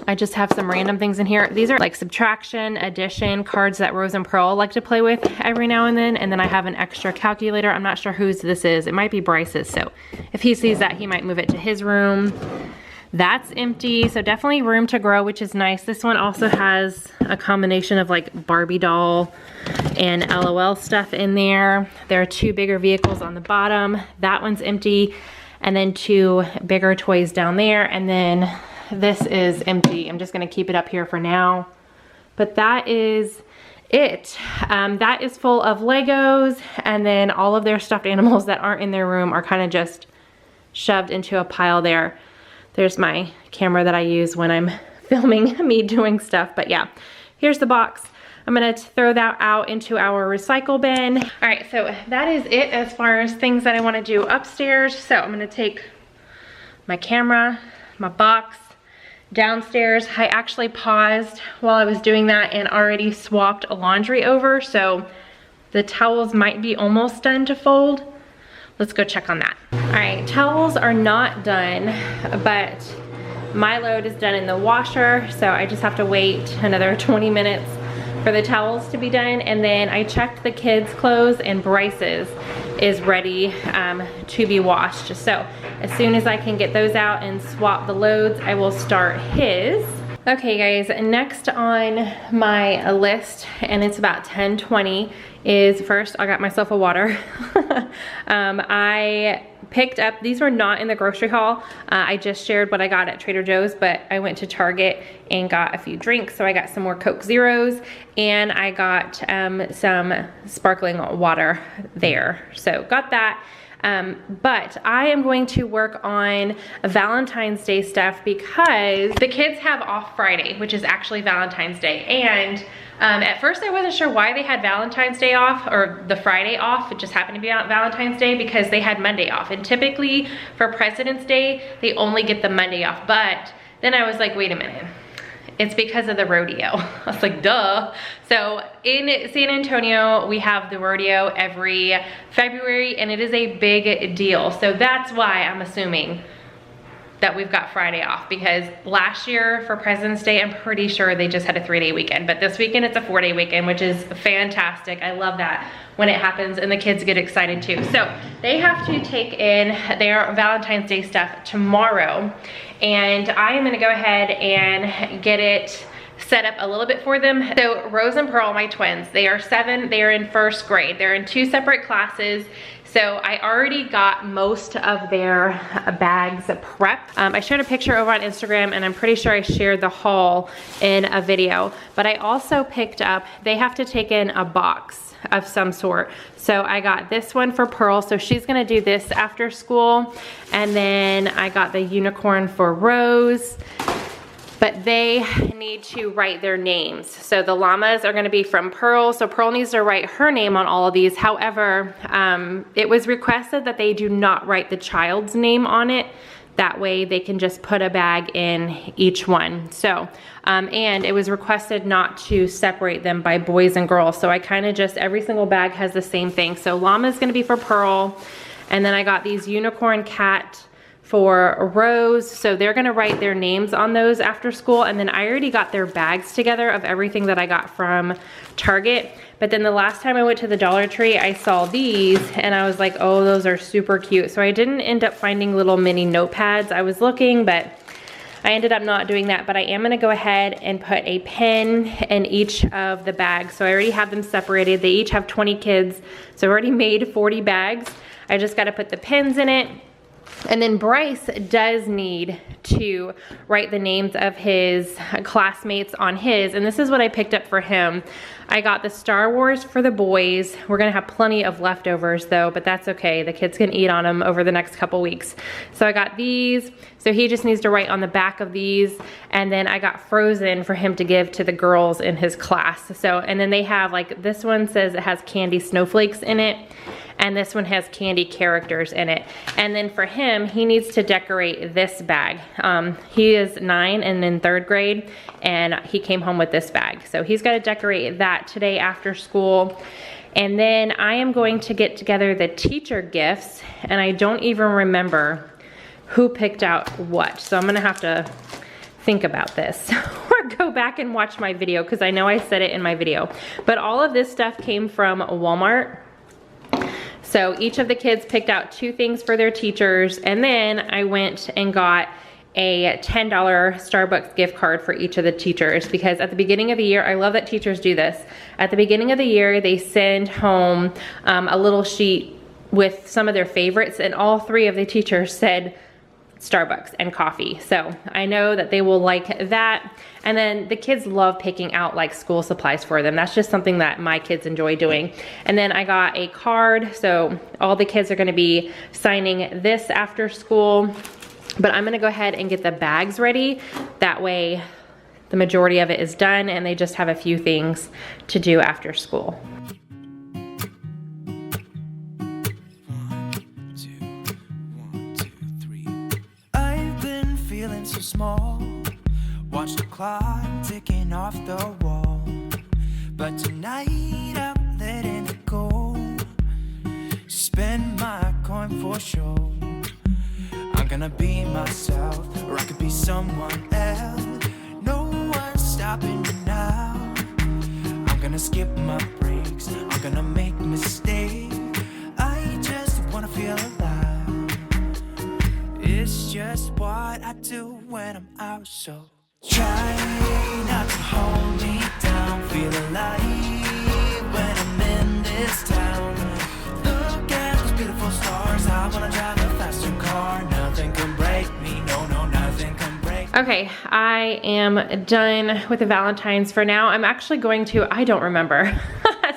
I just have some random things in here. These are like subtraction, addition, cards that Rose and Pearl like to play with every now and then. And then I have an extra calculator. I'm not sure whose this is. It might be Bryce's, so if he sees that, he might move it to his room. That's empty, so definitely room to grow, which is nice. This one also has a combination of like Barbie doll and LOL stuff in there. There are two bigger vehicles on the bottom. That one's empty. And then two bigger toys down there. And then this is empty. I'm just gonna keep it up here for now. But that is it. That is full of Legos, and then all of their stuffed animals that aren't in their room are kind of just shoved into a pile there. There's my camera that I use when I'm filming me doing stuff. But yeah, here's the box. I'm gonna throw that out into our recycle bin. All right, so that is it as far as things that I wanna do upstairs. So I'm gonna take my camera, my box, downstairs. I actually paused while I was doing that and already swapped laundry over. So the towels might be almost done to fold. Let's go check on that. All right, towels are not done, but my load is done in the washer, so I just have to wait another 20 minutes for the towels to be done. And then I checked the kids' clothes, and Bryce's is ready to be washed. So as soon as I can get those out and swap the loads, I will start his. Okay guys, next on my list, and it's about 10:20, is first I got myself a water. I picked up, these were not in the grocery haul. I just shared what I got at Trader Joe's, but I went to Target and got a few drinks. So I got some more Coke Zeros and I got some sparkling water there. So got that. But I am going to work on Valentine's Day stuff because the kids have off Friday, which is actually Valentine's Day. And at first I wasn't sure why they had Valentine's Day off or the Friday off. It just happened to be on Valentine's Day because they had Monday off. And typically for President's Day, they only get the Monday off. But then I was like, wait a minute. It's because of the rodeo. I was like, duh. So in San Antonio, we have the rodeo every February and it is a big deal. So that's why I'm assuming that we've got Friday off, because last year for President's Day, I'm pretty sure they just had a 3-day weekend, but this weekend it's a 4-day weekend, which is fantastic. I love that when it happens and the kids get excited too. So they have to take in their Valentine's Day stuff tomorrow, and I am gonna go ahead and get it set up a little bit for them. So Rose and Pearl, my twins, they are 7, they are in 1st grade. They're in 2 separate classes. So I already got most of their bags prepped. I shared a picture over on Instagram and I'm pretty sure I shared the haul in a video, but I also picked up, they have to take in a box of some sort. So I got this one for Pearl, so she's gonna do this after school. And then I got the unicorn for Rose, but they need to write their names. So the llamas are gonna be from Pearl, so Pearl needs to write her name on all of these. However, it was requested that they do not write the child's name on it. That way they can just put a bag in each one. So, and it was requested not to separate them by boys and girls. So I kinda just, every single bag has the same thing. So llama is gonna be for Pearl, and then I got these unicorn cat for Rose, so they're gonna write their names on those after school. And then I already got their bags together of everything that I got from Target. But then the last time I went to the Dollar Tree, I saw these and I was like, oh, those are super cute. So I didn't end up finding little mini notepads. I was looking, but I ended up not doing that. But I am gonna go ahead and put a pin in each of the bags. So I already have them separated. They each have 20 kids. So I already made 40 bags. I just gotta put the pins in it. And then Bryce does need to write the names of his classmates on his, and this is what I picked up for him. I got the Star Wars for the boys. We're gonna have plenty of leftovers though, but that's okay. The kids can eat on them over the next couple weeks. So I got these, so he just needs to write on the back of these, and then I got Frozen for him to give to the girls in his class. So, and then they have like, this one says it has candy snowflakes in it, and this one has candy characters in it. And then for him, he needs to decorate this bag. He is 9 and in 3rd grade, and he came home with this bag. So he's got to decorate that today after school. And then I am going to get together the teacher gifts, and I don't even remember who picked out what. So I'm gonna have to think about this or go back and watch my video, because I know I said it in my video. But all of this stuff came from Walmart. So each of the kids picked out 2 things for their teachers, and then I went and got a $10 Starbucks gift card for each of the teachers, because at the beginning of the year, I love that teachers do this. At the beginning of the year, they send home a little sheet with some of their favorites, and all 3 of the teachers said Starbucks and coffee. So I know that they will like that. And then the kids love picking out like school supplies for them. That's just something that my kids enjoy doing. And then I got a card. So all the kids are gonna be signing this after school. But I'm gonna go ahead and get the bags ready. That way the majority of it is done and they just have a few things to do after school. So small, watch the clock ticking off the wall, but tonight I'm letting it go. Spend my coin for sure. I'm gonna be myself, or I could be someone else. No one's stopping me now. I'm gonna skip my breaks, I'm gonna make mistakes. I just wanna feel alive. It's just what I do when I'm out, so try not to hold me down. Feel alive when I'm in this. this town. Look at those beautiful stars. I wanna drive a faster car. Nothing can break me. No, no, nothing can break me. Okay, I am done with the Valentines for now. I'm actually going to, I don't remember.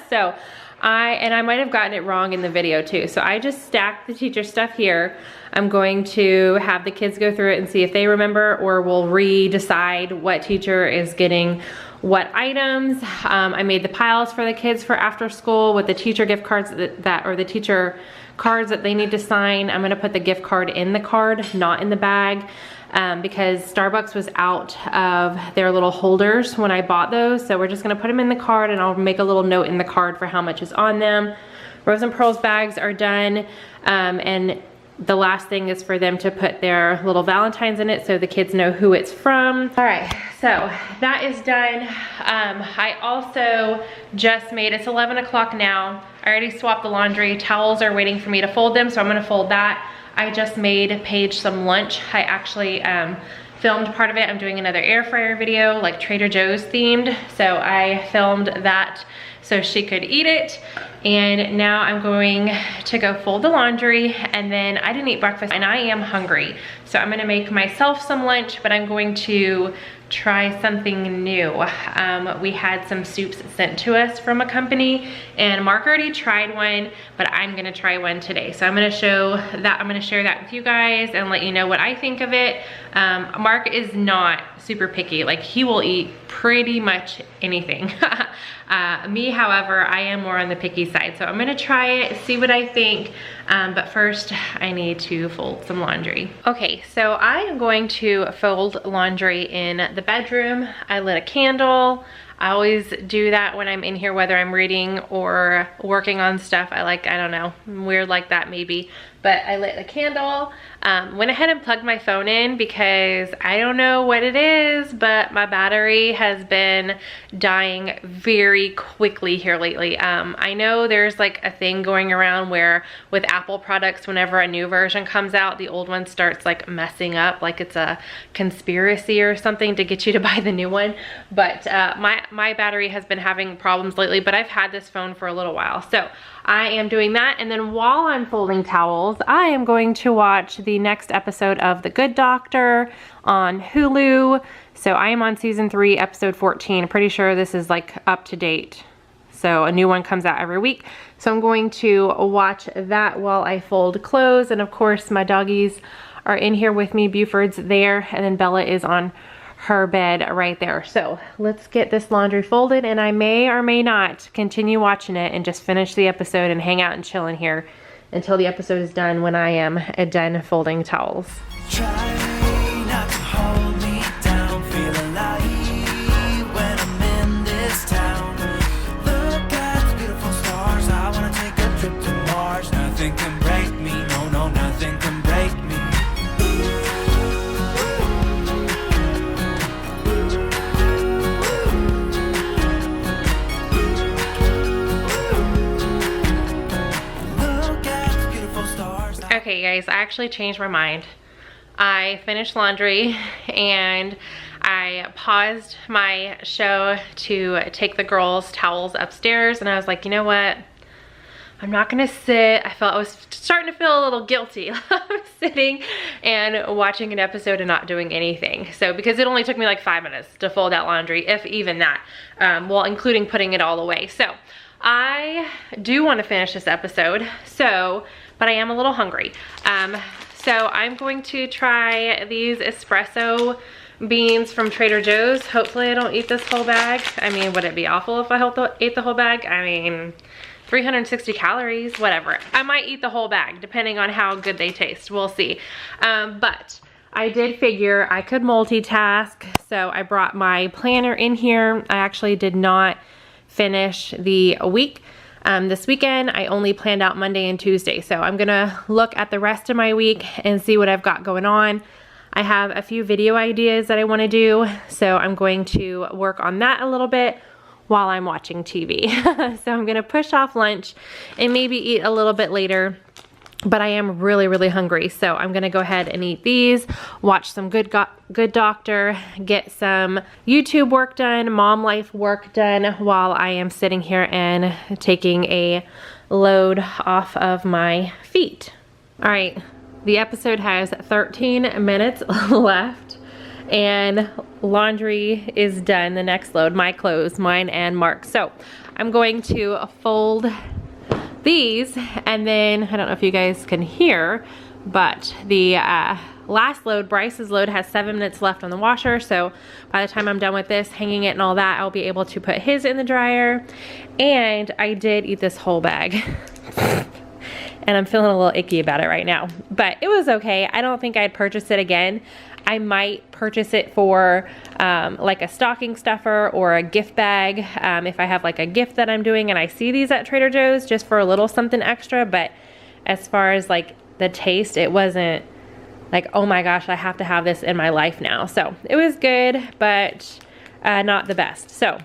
So I might have gotten it wrong in the video too. So I just stacked the teacher stuff here. I'm going to have the kids go through it and see if they remember, or we'll re-decide what teacher is getting what items. I made the piles for the kids for after school with the teacher gift cards or the teacher cards that they need to sign. I'm gonna put the gift card in the card, not in the bag. Because Starbucks was out of their little holders when I bought those. So we're just gonna put them in the card, and I'll make a little note in the card for how much is on them. Rose and Pearls bags are done. And the last thing is for them to put their little Valentines in it so the kids know who it's from. All right, so that is done. I also just made, it's 11 o'clock now. I already swapped the laundry. Towels are waiting for me to fold them, so I'm gonna fold that. I just made Paige some lunch. I actually filmed part of it. I'm doing another air fryer video, like Trader Joe's themed. So I filmed that so she could eat it. And now I'm going to go fold the laundry, and then I didn't eat breakfast and I am hungry. So I'm gonna make myself some lunch, but I'm going to try something new. We had some soups sent to us from a company, and Mark already tried one, but I'm gonna try one today. So I'm gonna share that with you guys and let you know what I think of it. Mark is not super picky. Like, he will eat pretty much anything. Me, however, I am more on the picky side. So I'm gonna try it, see what I think. But first, I need to fold some laundry. Okay, so I am going to fold laundry in the bedroom. I lit a candle. I always do that when I'm in here, whether I'm reading or working on stuff. I don't know, weird like that maybe. But I lit a candle, went ahead and plugged my phone in because I don't know what it is, but my battery has been dying very quickly here lately. I know there's like a thing going around where with Apple products, whenever a new version comes out, the old one starts like messing up, like it's a conspiracy or something to get you to buy the new one. But my battery has been having problems lately, but I've had this phone for a little while. So I am doing that, and then while I'm folding towels, I am going to watch the next episode of The Good Doctor on Hulu. So I am on season 3, episode 14. Pretty sure this is like up to date. So a new one comes out every week. So I'm going to watch that while I fold clothes. And of course, my doggies are in here with me. Buford's there, and then Bella is on her bed right there. So let's get this laundry folded, and I may or may not continue watching it and just finish the episode and hang out and chill in here until the episode is done, when I am done folding towels. Try not to hold me down, feel alive when I'm in this town. Look at the beautiful stars, I wanna take a trip to Mars. Nothing can break me, no, no, nothing can break me. Okay guys, I actually changed my mind. I finished laundry and I paused my show to take the girls' towels upstairs, and I was like, you know what? I'm not gonna sit. I was starting to feel a little guilty sitting and watching an episode and not doing anything. So because it only took me like 5 minutes to fold that laundry, if even that, well, including putting it all away. So I do want to finish this episode, but I am a little hungry. So I'm going to try these espresso beans from Trader Joe's. Hopefully I don't eat this whole bag. I mean, would it be awful if I ate the whole bag? I mean, 360 calories, whatever. I might eat the whole bag depending on how good they taste. We'll see. But I did figure I could multitask. So I brought my planner in here. I actually did not finish the week. This weekend, I only planned out Monday and Tuesday. So I'm gonna look at the rest of my week and see what I've got going on. I have a few video ideas that I wanna do. So I'm going to work on that a little bit while I'm watching TV. So I'm gonna push off lunch and maybe eat a little bit later but I am really, really hungry. So I'm gonna go ahead and eat these, watch some Good Doctor, get some YouTube work done, mom life work done while I am sitting here and taking a load off of my feet. All right, the episode has 13 minutes left and laundry is done. The next load, my clothes, mine and Mark's. So I'm going to fold these, and then I don't know if you guys can hear, but the last load, Bryce's load, has 7 minutes left on the washer. So by the time I'm done with this, hanging it and all that, I'll be able to put his in the dryer. And I did eat this whole bag. And I'm feeling a little icky about it right now, but it was okay. I don't think I'd purchase it again. I might purchase it for like a stocking stuffer or a gift bag if I have like a gift that I'm doing and I see these at Trader Joe's, just for a little something extra. But as far as like the taste, it wasn't like, oh my gosh, I have to have this in my life now. So it was good, but not the best. So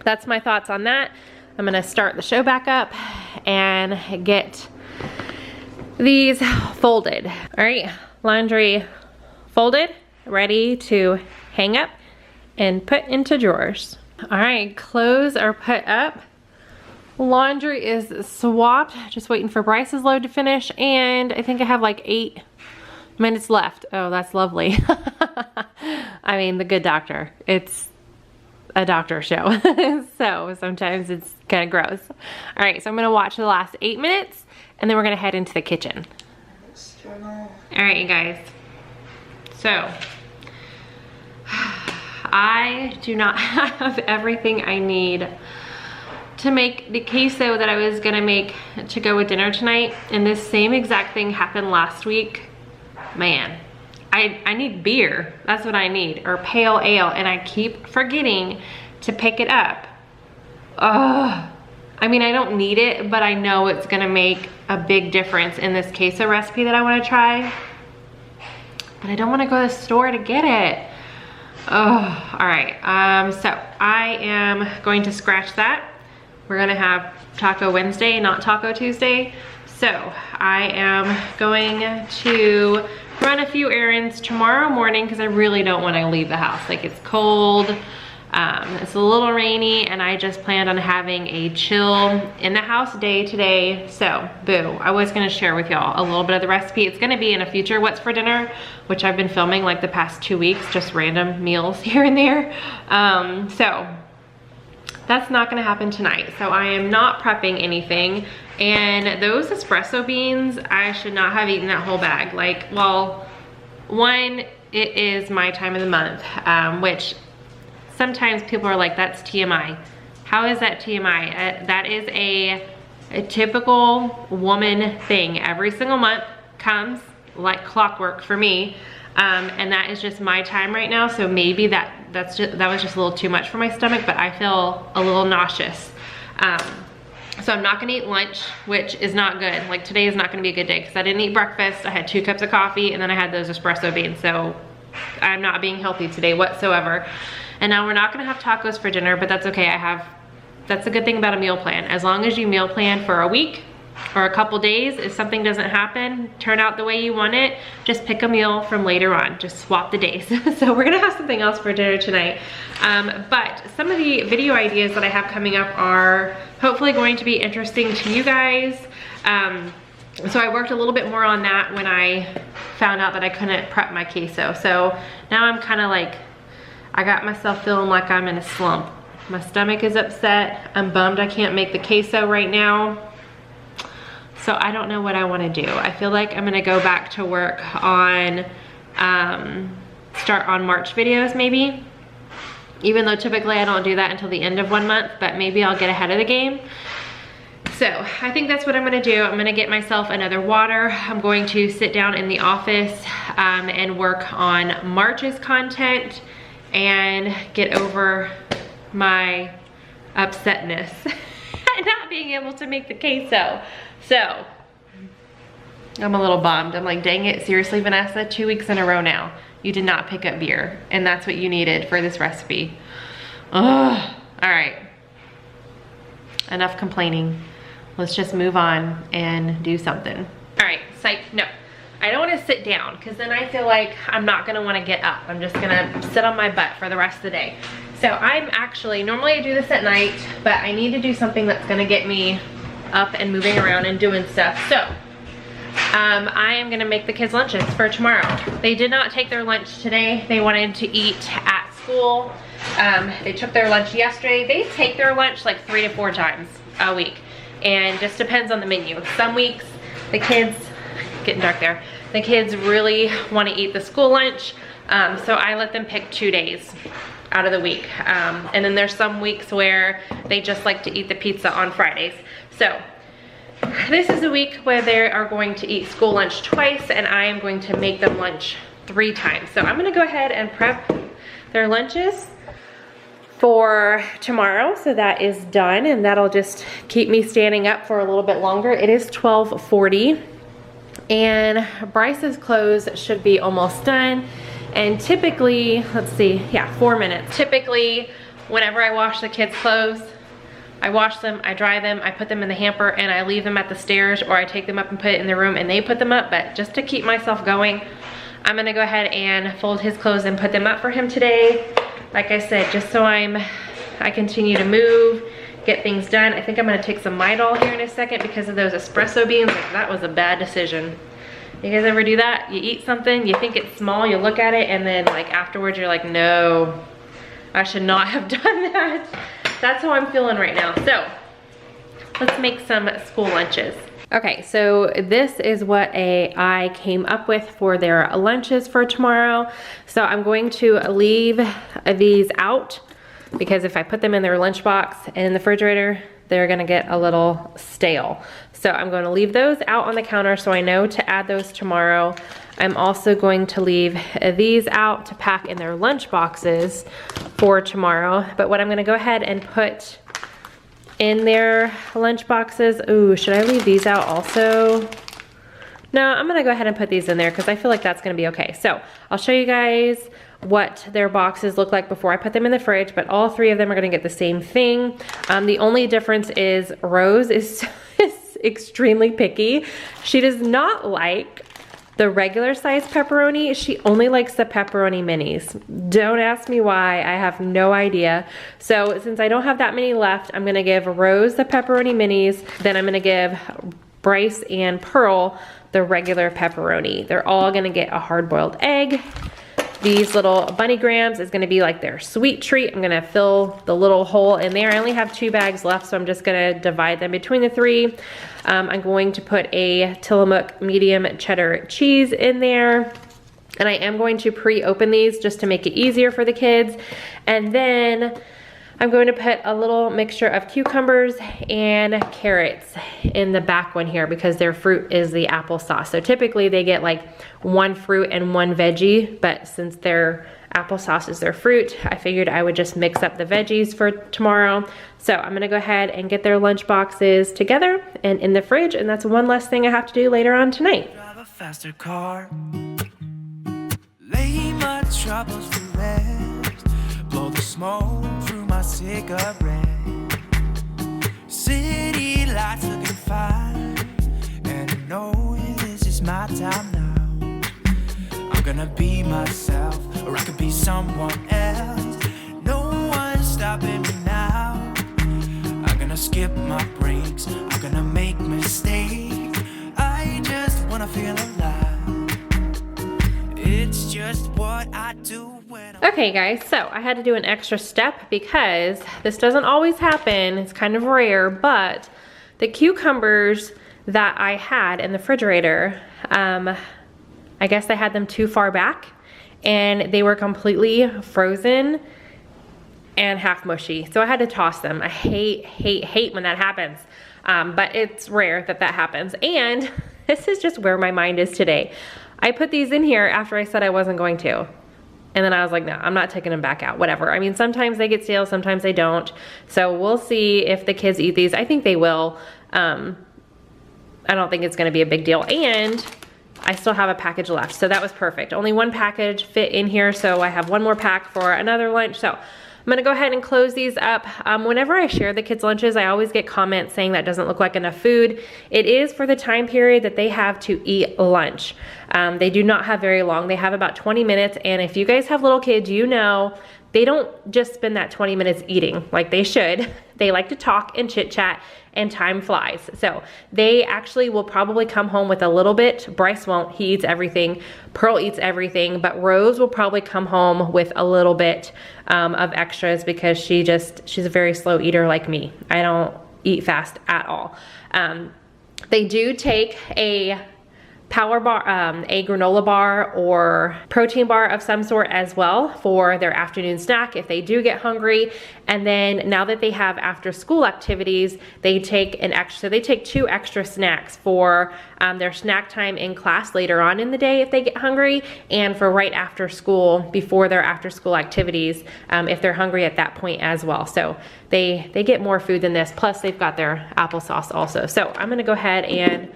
that's my thoughts on that. I'm gonna start the show back up and get these folded. All right, laundry folded, ready to hang up and put into drawers. All right, clothes are put up. Laundry is swapped, just waiting for Bryce's load to finish, and I think I have like 8 minutes left. Oh, that's lovely. I mean, the Good Doctor, it's a doctor show. So sometimes it's kind of gross. All right, so I'm gonna watch the last 8 minutes and then we're gonna head into the kitchen. All right, you guys. So, I do not have everything I need to make the queso that I was gonna make to go with dinner tonight. And this same exact thing happened last week. Man, I need beer. That's what I need, or pale ale, and I keep forgetting to pick it up. Ugh. I mean, I don't need it, but I know it's gonna make a big difference in this queso recipe that I wanna try. But I don't wanna go to the store to get it. Oh, all right, so I am going to scratch that. We're gonna have Taco Wednesday, not Taco Tuesday. So I am going to run a few errands tomorrow morning because I really don't wanna leave the house. Like, it's cold. It's a little rainy, and I just planned on having a chill in the house day today. So, boo, I was gonna share with y'all a little bit of the recipe. It's gonna be in a future What's for Dinner, which I've been filming like the past 2 weeks, just random meals here and there. So that's not gonna happen tonight. So I am not prepping anything. And those espresso beans, I should not have eaten that whole bag. Like, well, one, it is my time of the month, which sometimes people are like, that's TMI. How is that TMI? That is a typical woman thing. Every single month comes like clockwork for me. And that is just my time right now. So maybe that was just a little too much for my stomach, but I feel a little nauseous. So I'm not gonna eat lunch, which is not good. Like, today is not gonna be a good day because I didn't eat breakfast. I had 2 cups of coffee, and then I had those espresso beans. So I'm not being healthy today whatsoever. And now we're not gonna have tacos for dinner, but that's okay. That's a good thing about a meal plan. As long as you meal plan for a week or a couple days, if something doesn't happen, turn out the way you want it, just pick a meal from later on. Just swap the days. So we're gonna have something else for dinner tonight. But some of the video ideas that I have coming up are hopefully going to be interesting to you guys. So I worked a little bit more on that when I found out that I couldn't prep my queso. So now I'm kind of like, I got myself feeling like I'm in a slump. My stomach is upset. I'm bummed I can't make the queso right now. So I don't know what I want to do. I feel like I'm gonna go back to work on, start on March videos maybe. Even though typically I don't do that until the end of 1 month, but maybe I'll get ahead of the game. So I think that's what I'm gonna do. I'm gonna get myself another water. I'm going to sit down in the office and work on March's content and get over my upsetness not being able to make the queso. So I'm a little bummed. I'm like, dang it, seriously, Vanessa, 2 weeks in a row now, you did not pick up beer, and that's what you needed for this recipe. Ugh. All right, enough complaining. Let's just move on and do something. All right, psych, no. I don't want to sit down because then I feel like I'm not going to want to get up. I'm just going to sit on my butt for the rest of the day. So I'm actually, normally I do this at night, but I need to do something that's going to get me up and moving around and doing stuff. So I am going to make the kids lunches for tomorrow. They did not take their lunch today. They wanted to eat at school. They took their lunch yesterday. They take their lunch like 3 to 4 times a week, and just depends on the menu. Some weeks the kids, getting dark there, the kids really want to eat the school lunch, so I let them pick 2 days out of the week. And then there's some weeks where they just like to eat the pizza on Fridays. So this is a week where they are going to eat school lunch twice, and I am going to make them lunch 3 times. So I'm gonna go ahead and prep their lunches for tomorrow, so that is done, and that'll just keep me standing up for a little bit longer. It is 12:40, and Bryce's clothes should be almost done. And typically, let's see, yeah, 4 minutes. Typically, whenever I wash the kids' clothes, I wash them, I dry them, I put them in the hamper, and I leave them at the stairs, or I take them up and put it in the room and they put them up. But just to keep myself going, I'm gonna go ahead and fold his clothes and put them up for him today. Like I said, just so I continue to move, get things done. I think I'm gonna take some Midol here in a second because of those espresso beans. Like, that was a bad decision. You guys ever do that? You eat something, you think it's small, you look at it, and then like afterwards you're like, no, I should not have done that. That's how I'm feeling right now. So let's make some school lunches. Okay, so this is what I came up with for their lunches for tomorrow. So I'm going to leave these out because if I put them in their lunchbox and in the refrigerator, they're gonna get a little stale. So I'm going to leave those out on the counter so I know to add those tomorrow. I'm also going to leave these out to pack in their lunch boxes for tomorrow. But what I'm gonna go ahead and put in their lunch boxes, ooh, should I leave these out also? No, I'm gonna go ahead and put these in there because I feel like that's gonna be okay. So I'll show you guys what their boxes look like before I put them in the fridge, but all 3 of them are gonna get the same thing. The only difference is Rose is extremely picky. She does not like the regular size pepperoni. She only likes the pepperoni minis. Don't ask me why, I have no idea. So since I don't have that many left, I'm gonna give Rose the pepperoni minis, then I'm gonna give Bryce and Pearl the regular pepperoni. They're all gonna get a hard-boiled egg. These little bunny grams is gonna be like their sweet treat. I'm gonna fill the little hole in there. I only have 2 bags left, so I'm just gonna divide them between the 3. I'm going to put a Tillamook medium cheddar cheese in there. And I am going to pre-open these just to make it easier for the kids. And then I'm going to put a little mixture of cucumbers and carrots in the back one here because their fruit is the applesauce. So typically they get like 1 fruit and 1 veggie, but since their applesauce is their fruit, I figured I would just mix up the veggies for tomorrow. So I'm gonna go ahead and get their lunch boxes together and in the fridge, and that's one less thing I have to do later on tonight. Drive a faster car, lay my troubles to rest, blow the smoke through my cigarette. City lights looking fine, and I know this is my time now. I'm gonna be myself, or I could be someone else. No one's stopping me now. I'm gonna skip my breaks, I'm gonna make mistakes. I just wanna feel alive. It's just what I do when I'm... Okay guys, so I had to do an extra step because this doesn't always happen. It's kind of rare, but the cucumbers that I had in the refrigerator, I guess I had them too far back and they were completely frozen and half mushy. So I had to toss them. I hate when that happens. But it's rare that that happens. And this is just where my mind is today. I put these in here after I said I wasn't going to. And then I was like, no, I'm not taking them back out, whatever. I mean, sometimes they get stale, sometimes they don't. So we'll see if the kids eat these. I think they will. I don't think it's gonna be a big deal. And I still have a package left, so that was perfect. Only 1 package fit in here, so I have 1 more pack for another lunch. So I'm gonna go ahead and close these up. Whenever I share the kids' lunches, I always get comments saying that doesn't look like enough food. It is for the time period that they have to eat lunch. They do not have very long. They have about 20 minutes, and if you guys have little kids, you know they don't just spend that 20 minutes eating like they should. They like to talk and chit chat, and time flies. So they actually will probably come home with a little bit. Bryce won't, he eats everything. Pearl eats everything, but Rose will probably come home with a little bit of extras because she's a very slow eater like me. I don't eat fast at all. They do take a power bar, a granola bar or protein bar of some sort as well for their afternoon snack if they do get hungry. And then now that they have after school activities, they take they take 2 extra snacks for their snack time in class later on in the day if they get hungry, and for right after school before their after school activities if they're hungry at that point as well. So they get more food than this, plus they've got their applesauce also. So I'm gonna go ahead and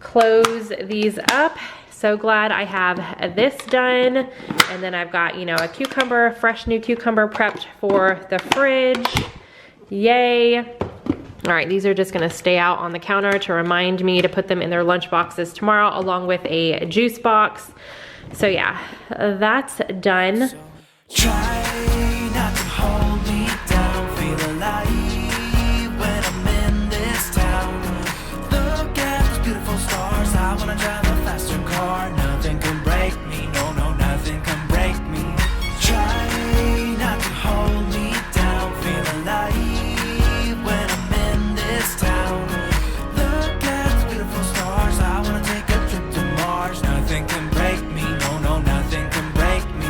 close these up. So glad I have this done. And then I've got, you know, a cucumber, fresh new cucumber prepped for the fridge. Yay. All right, these are just gonna stay out on the counter to remind me to put them in their lunch boxes tomorrow, along with a juice box. So yeah, that's done. So try not to hold me down, feel alive when I'm in this town. Look at those beautiful stars, I wanna drive a faster car. Nothing can break me, no, no, nothing can break me. Try not to hold me down, feel alive when I'm in this town. Look at those beautiful stars, I wanna take a trip to Mars. Nothing can break me, no, no, nothing can break me.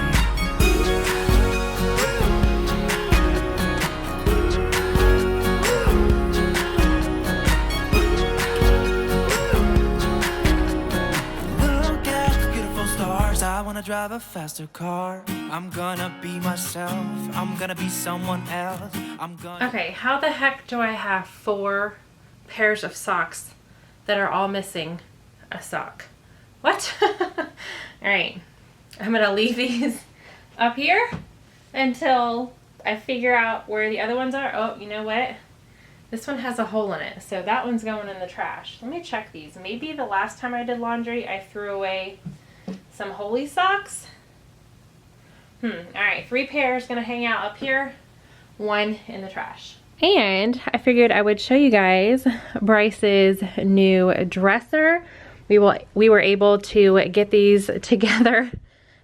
I wanna drive a faster car. I'm gonna be myself. I'm gonna be someone else. Okay, how the heck do I have 4 pairs of socks that are all missing a sock? What? All right, I'm gonna leave these up here until I figure out where the other ones are. Oh, you know what? This one has a hole in it, so that one's going in the trash. Let me check these. Maybe the last time I did laundry, I threw away some Holy socks. All right, 3 pairs gonna hang out up here, 1 in the trash. And I figured I would show you guys Bryce's new dresser. We were able to get these together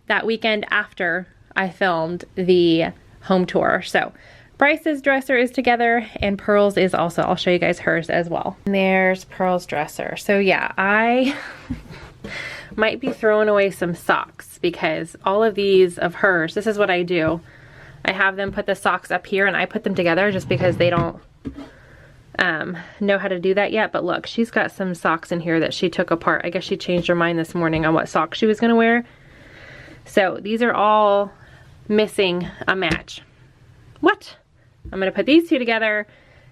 that weekend after I filmed the home tour. So Bryce's dresser is together and Pearl's is also. I'll show you guys hers as well. And there's Pearl's dresser. So yeah, I might be throwing away some socks because all of these of hers, this is what I do. I have them put the socks up here and I put them together just because they don't know how to do that yet. But look, she's got some socks in here that she took apart. I guess she changed her mind this morning on what socks she was gonna wear. So these are all missing a match. What? I'm gonna put these 2 together,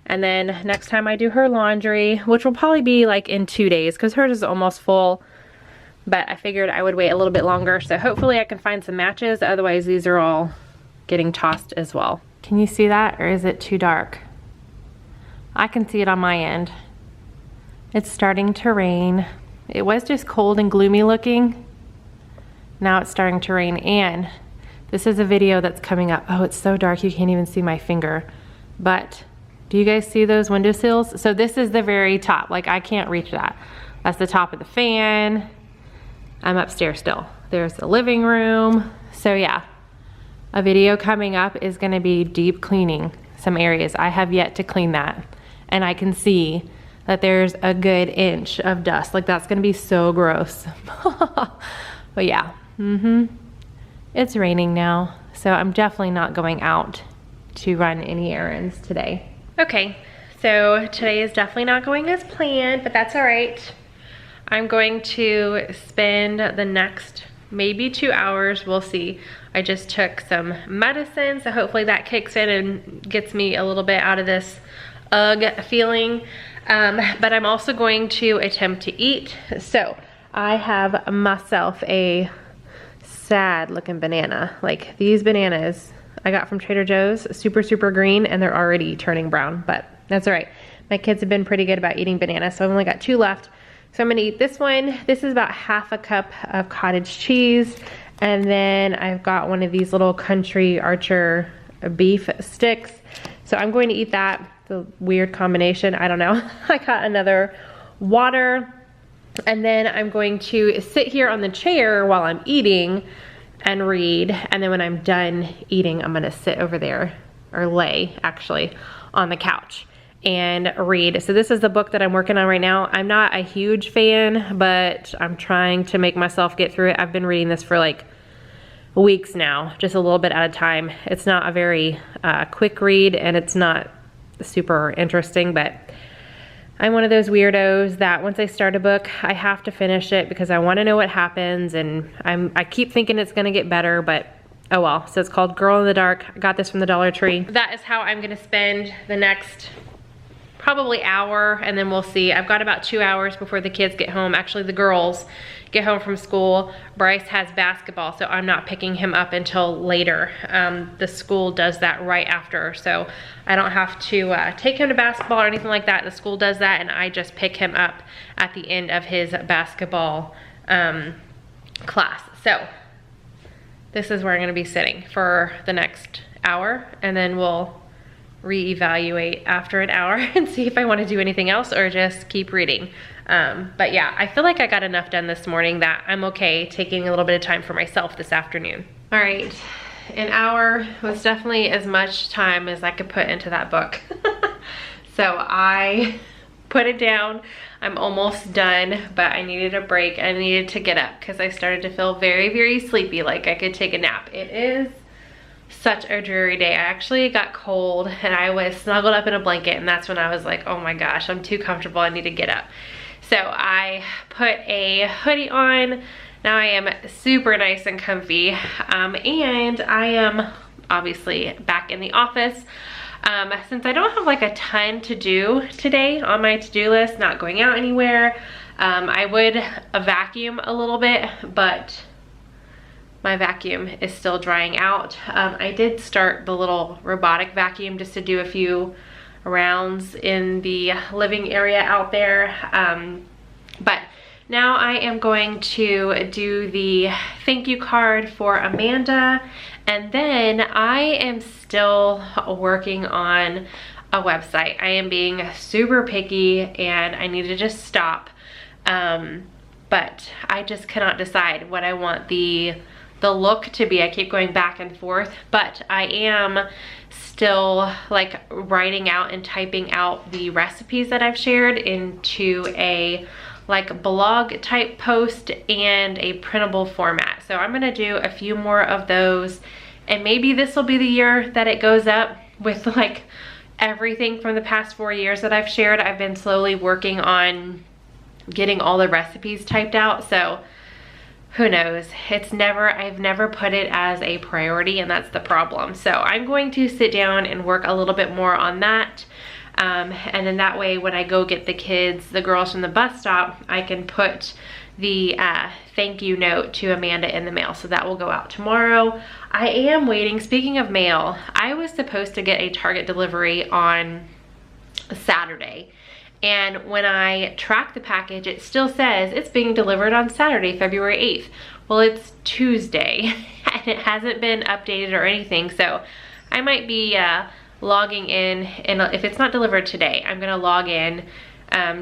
and then next time I do her laundry, which will probably be like in 2 days because hers is almost full, but I figured I would wait a little bit longer, so hopefully I can find some matches. Otherwise these are all getting tossed as well. Can you see that, or is it too dark? I can see it on my end. It's starting to rain. It was just cold and gloomy looking. Now it's starting to rain, and this is a video that's coming up. Oh, it's so dark you can't even see my finger. But do you guys see those windowsills? So this is the very top. Like, I can't reach that. That's the top of the fan. I'm upstairs still. There's the living room. So yeah, a video coming up is gonna be deep cleaning some areas. I have yet to clean that. And I can see that there's a good inch of dust. Like, that's gonna be so gross. But yeah, it's raining now. So I'm definitely not going out to run any errands today. Okay, so today is definitely not going as planned, but that's all right. I'm going to spend the next maybe 2 hours, we'll see. I just took some medicine, so hopefully that kicks in and gets me a little bit out of this ugh feeling. But I'm also going to attempt to eat. So I have myself a sad looking banana. Like, these bananas, I got from Trader Joe's, super, super green, and they're already turning brown, but that's all right. My kids have been pretty good about eating bananas, so I've only got 2 left. So I'm gonna eat this one. This is about 1/2 cup of cottage cheese. And then I've got one of these little Country Archer beef sticks. So I'm going to eat that. It's a weird combination, I don't know. I got another water. And then I'm going to sit here on the chair while I'm eating and read. And then when I'm done eating, I'm gonna sit over there, or lay actually, on the couch and read. So this is the book that I'm working on right now. I'm not a huge fan, but I'm trying to make myself get through it. I've been reading this for like weeks now, just a little bit at a time. It's not a very quick read, and it's not super interesting, but I'm one of those weirdos that once I start a book, I have to finish it because I want to know what happens, and I keep thinking it's gonna get better, but oh well. So it's called Girl in the Dark. I got this from the Dollar Tree. That is how I'm gonna spend the next probably hour, and then we'll see. I've got about 2 hours before the kids get home. Actually, the girls get home from school. Bryce has basketball, so I'm not picking him up until later. The school does that right after, so I don't have to take him to basketball or anything like that. The school does that, and I just pick him up at the end of his basketball class. So this is where I'm gonna be sitting for the next hour, and then we'll reevaluate after an hour and see if I want to do anything else or just keep reading. But yeah, I feel like I got enough done this morning that I'm okay taking a little bit of time for myself this afternoon. All right, an hour was definitely as much time as I could put into that book. So I put it down. I'm almost done, but I needed a break. I needed to get up because I started to feel very, very sleepy, like I could take a nap. It is such a dreary day. I actually got cold and I was snuggled up in a blanket, and that's when I was like, oh my gosh, I'm too comfortable, I need to get up. So I put a hoodie on. Now I am super nice and comfy, and I am obviously back in the office. Since I don't have like a ton to do today on my to-do list, not going out anywhere, I would vacuum a little bit, but my vacuum is still drying out. I did start the little robotic vacuum just to do a few rounds in the living area out there. But now I am going to do the thank you card for Amanda, and then I am still working on a website. I am being super picky and I need to just stop. But I just cannot decide what I want the look to be. I keep going back and forth, but I am still like writing out and typing out the recipes that I've shared into a like blog type post and a printable format. So I'm gonna do a few more of those, and maybe this will be the year that it goes up with like everything from the past 4 years that I've shared. I've been slowly working on getting all the recipes typed out, so who knows? I've never put it as a priority, and that's the problem. So I'm going to sit down and work a little bit more on that. And then that way when I go get the kids, the girls from the bus stop, I can put the thank you note to Amanda in the mail. So that will go out tomorrow. I am waiting, speaking of mail, I was supposed to get a Target delivery on Saturday. And when I track the package, it still says it's being delivered on Saturday, February 8th. Well, it's Tuesday and it hasn't been updated or anything. So I might be logging in, and if it's not delivered today, I'm gonna log in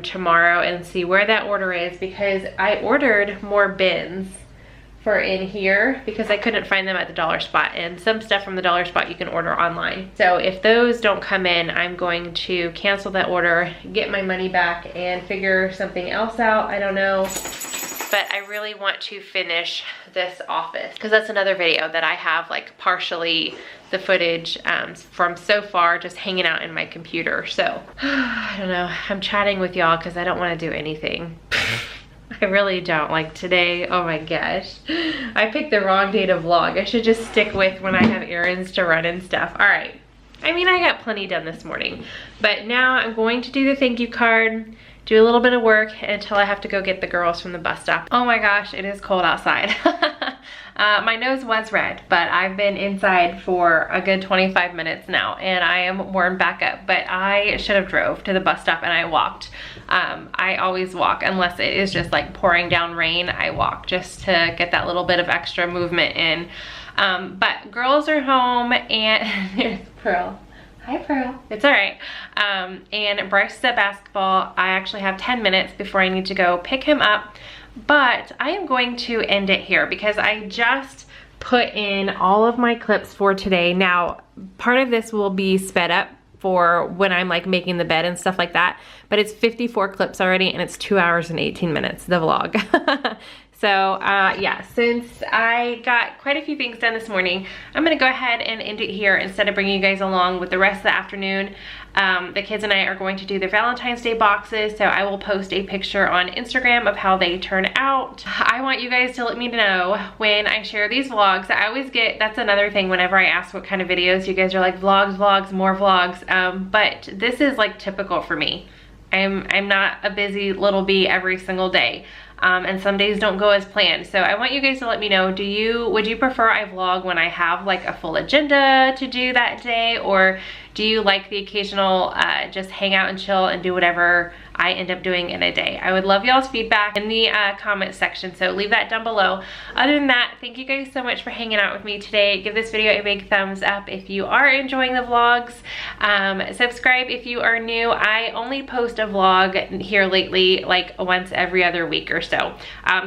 tomorrow and see where that order is, because I ordered more bins for in here because I couldn't find them at the Dollar Spot, and some stuff from the Dollar Spot you can order online. So if those don't come in, I'm going to cancel that order, get my money back, and figure something else out. I don't know. But I really want to finish this office because that's another video that I have like partially the footage from so far just hanging out in my computer. So I don't know, I'm chatting with y'all because I don't want to do anything. I really don't. Like today, oh my gosh, I picked the wrong day to vlog. I should just stick with when I have errands to run and stuff. All right, I mean, I got plenty done this morning, but now I'm going to do the thank you card, do a little bit of work until I have to go get the girls from the bus stop. Oh my gosh, it is cold outside. My nose was red, but I've been inside for a good 25 minutes now and I am warmed back up, but I should have drove to the bus stop and I walked. I always walk unless it is just like pouring down rain. I walk just to get that little bit of extra movement in. But girls are home and there's Pearl. Hi, Pearl. It's all right. And Bryce is at basketball. I actually have 10 minutes before I need to go pick him up, but I am going to end it here because I just put in all of my clips for today. Now, part of this will be sped up for when I'm like making the bed and stuff like that, but it's 54 clips already and it's 2 hours and 18 minutes, the vlog. So yeah, since I got quite a few things done this morning, I'm gonna go ahead and end it here instead of bringing you guys along with the rest of the afternoon. The kids and I are going to do their Valentine's Day boxes, so I will post a picture on Instagram of how they turn out. I want you guys to let me know when I share these vlogs. I always get, that's another thing whenever I ask what kind of videos, you guys are like vlogs, vlogs, more vlogs, but this is like typical for me. I'm not a busy little bee every single day. And some days don't go as planned. So I want you guys to let me know, would you prefer I vlog when I have like a full agenda to do that day? Or do you like the occasional just hang out and chill and do whatever I end up doing in a day? I would love y'all's feedback in the comment section, so leave that down below. Other than that, thank you guys so much for hanging out with me today. Give this video a big thumbs up if you are enjoying the vlogs. Subscribe if you are new. I only post a vlog here lately like once every other week or so.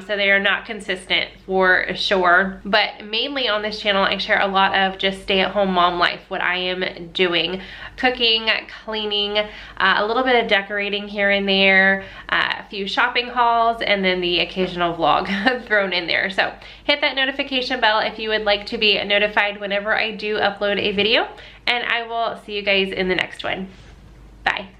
So they are not consistent for sure, but mainly on this channel I share a lot of just stay-at-home mom life, what I am doing. Cooking, cleaning, a little bit of decorating here and there, a few shopping hauls, and then the occasional vlog thrown in there. So hit that notification bell if you would like to be notified whenever I do upload a video, and I will see you guys in the next one. Bye.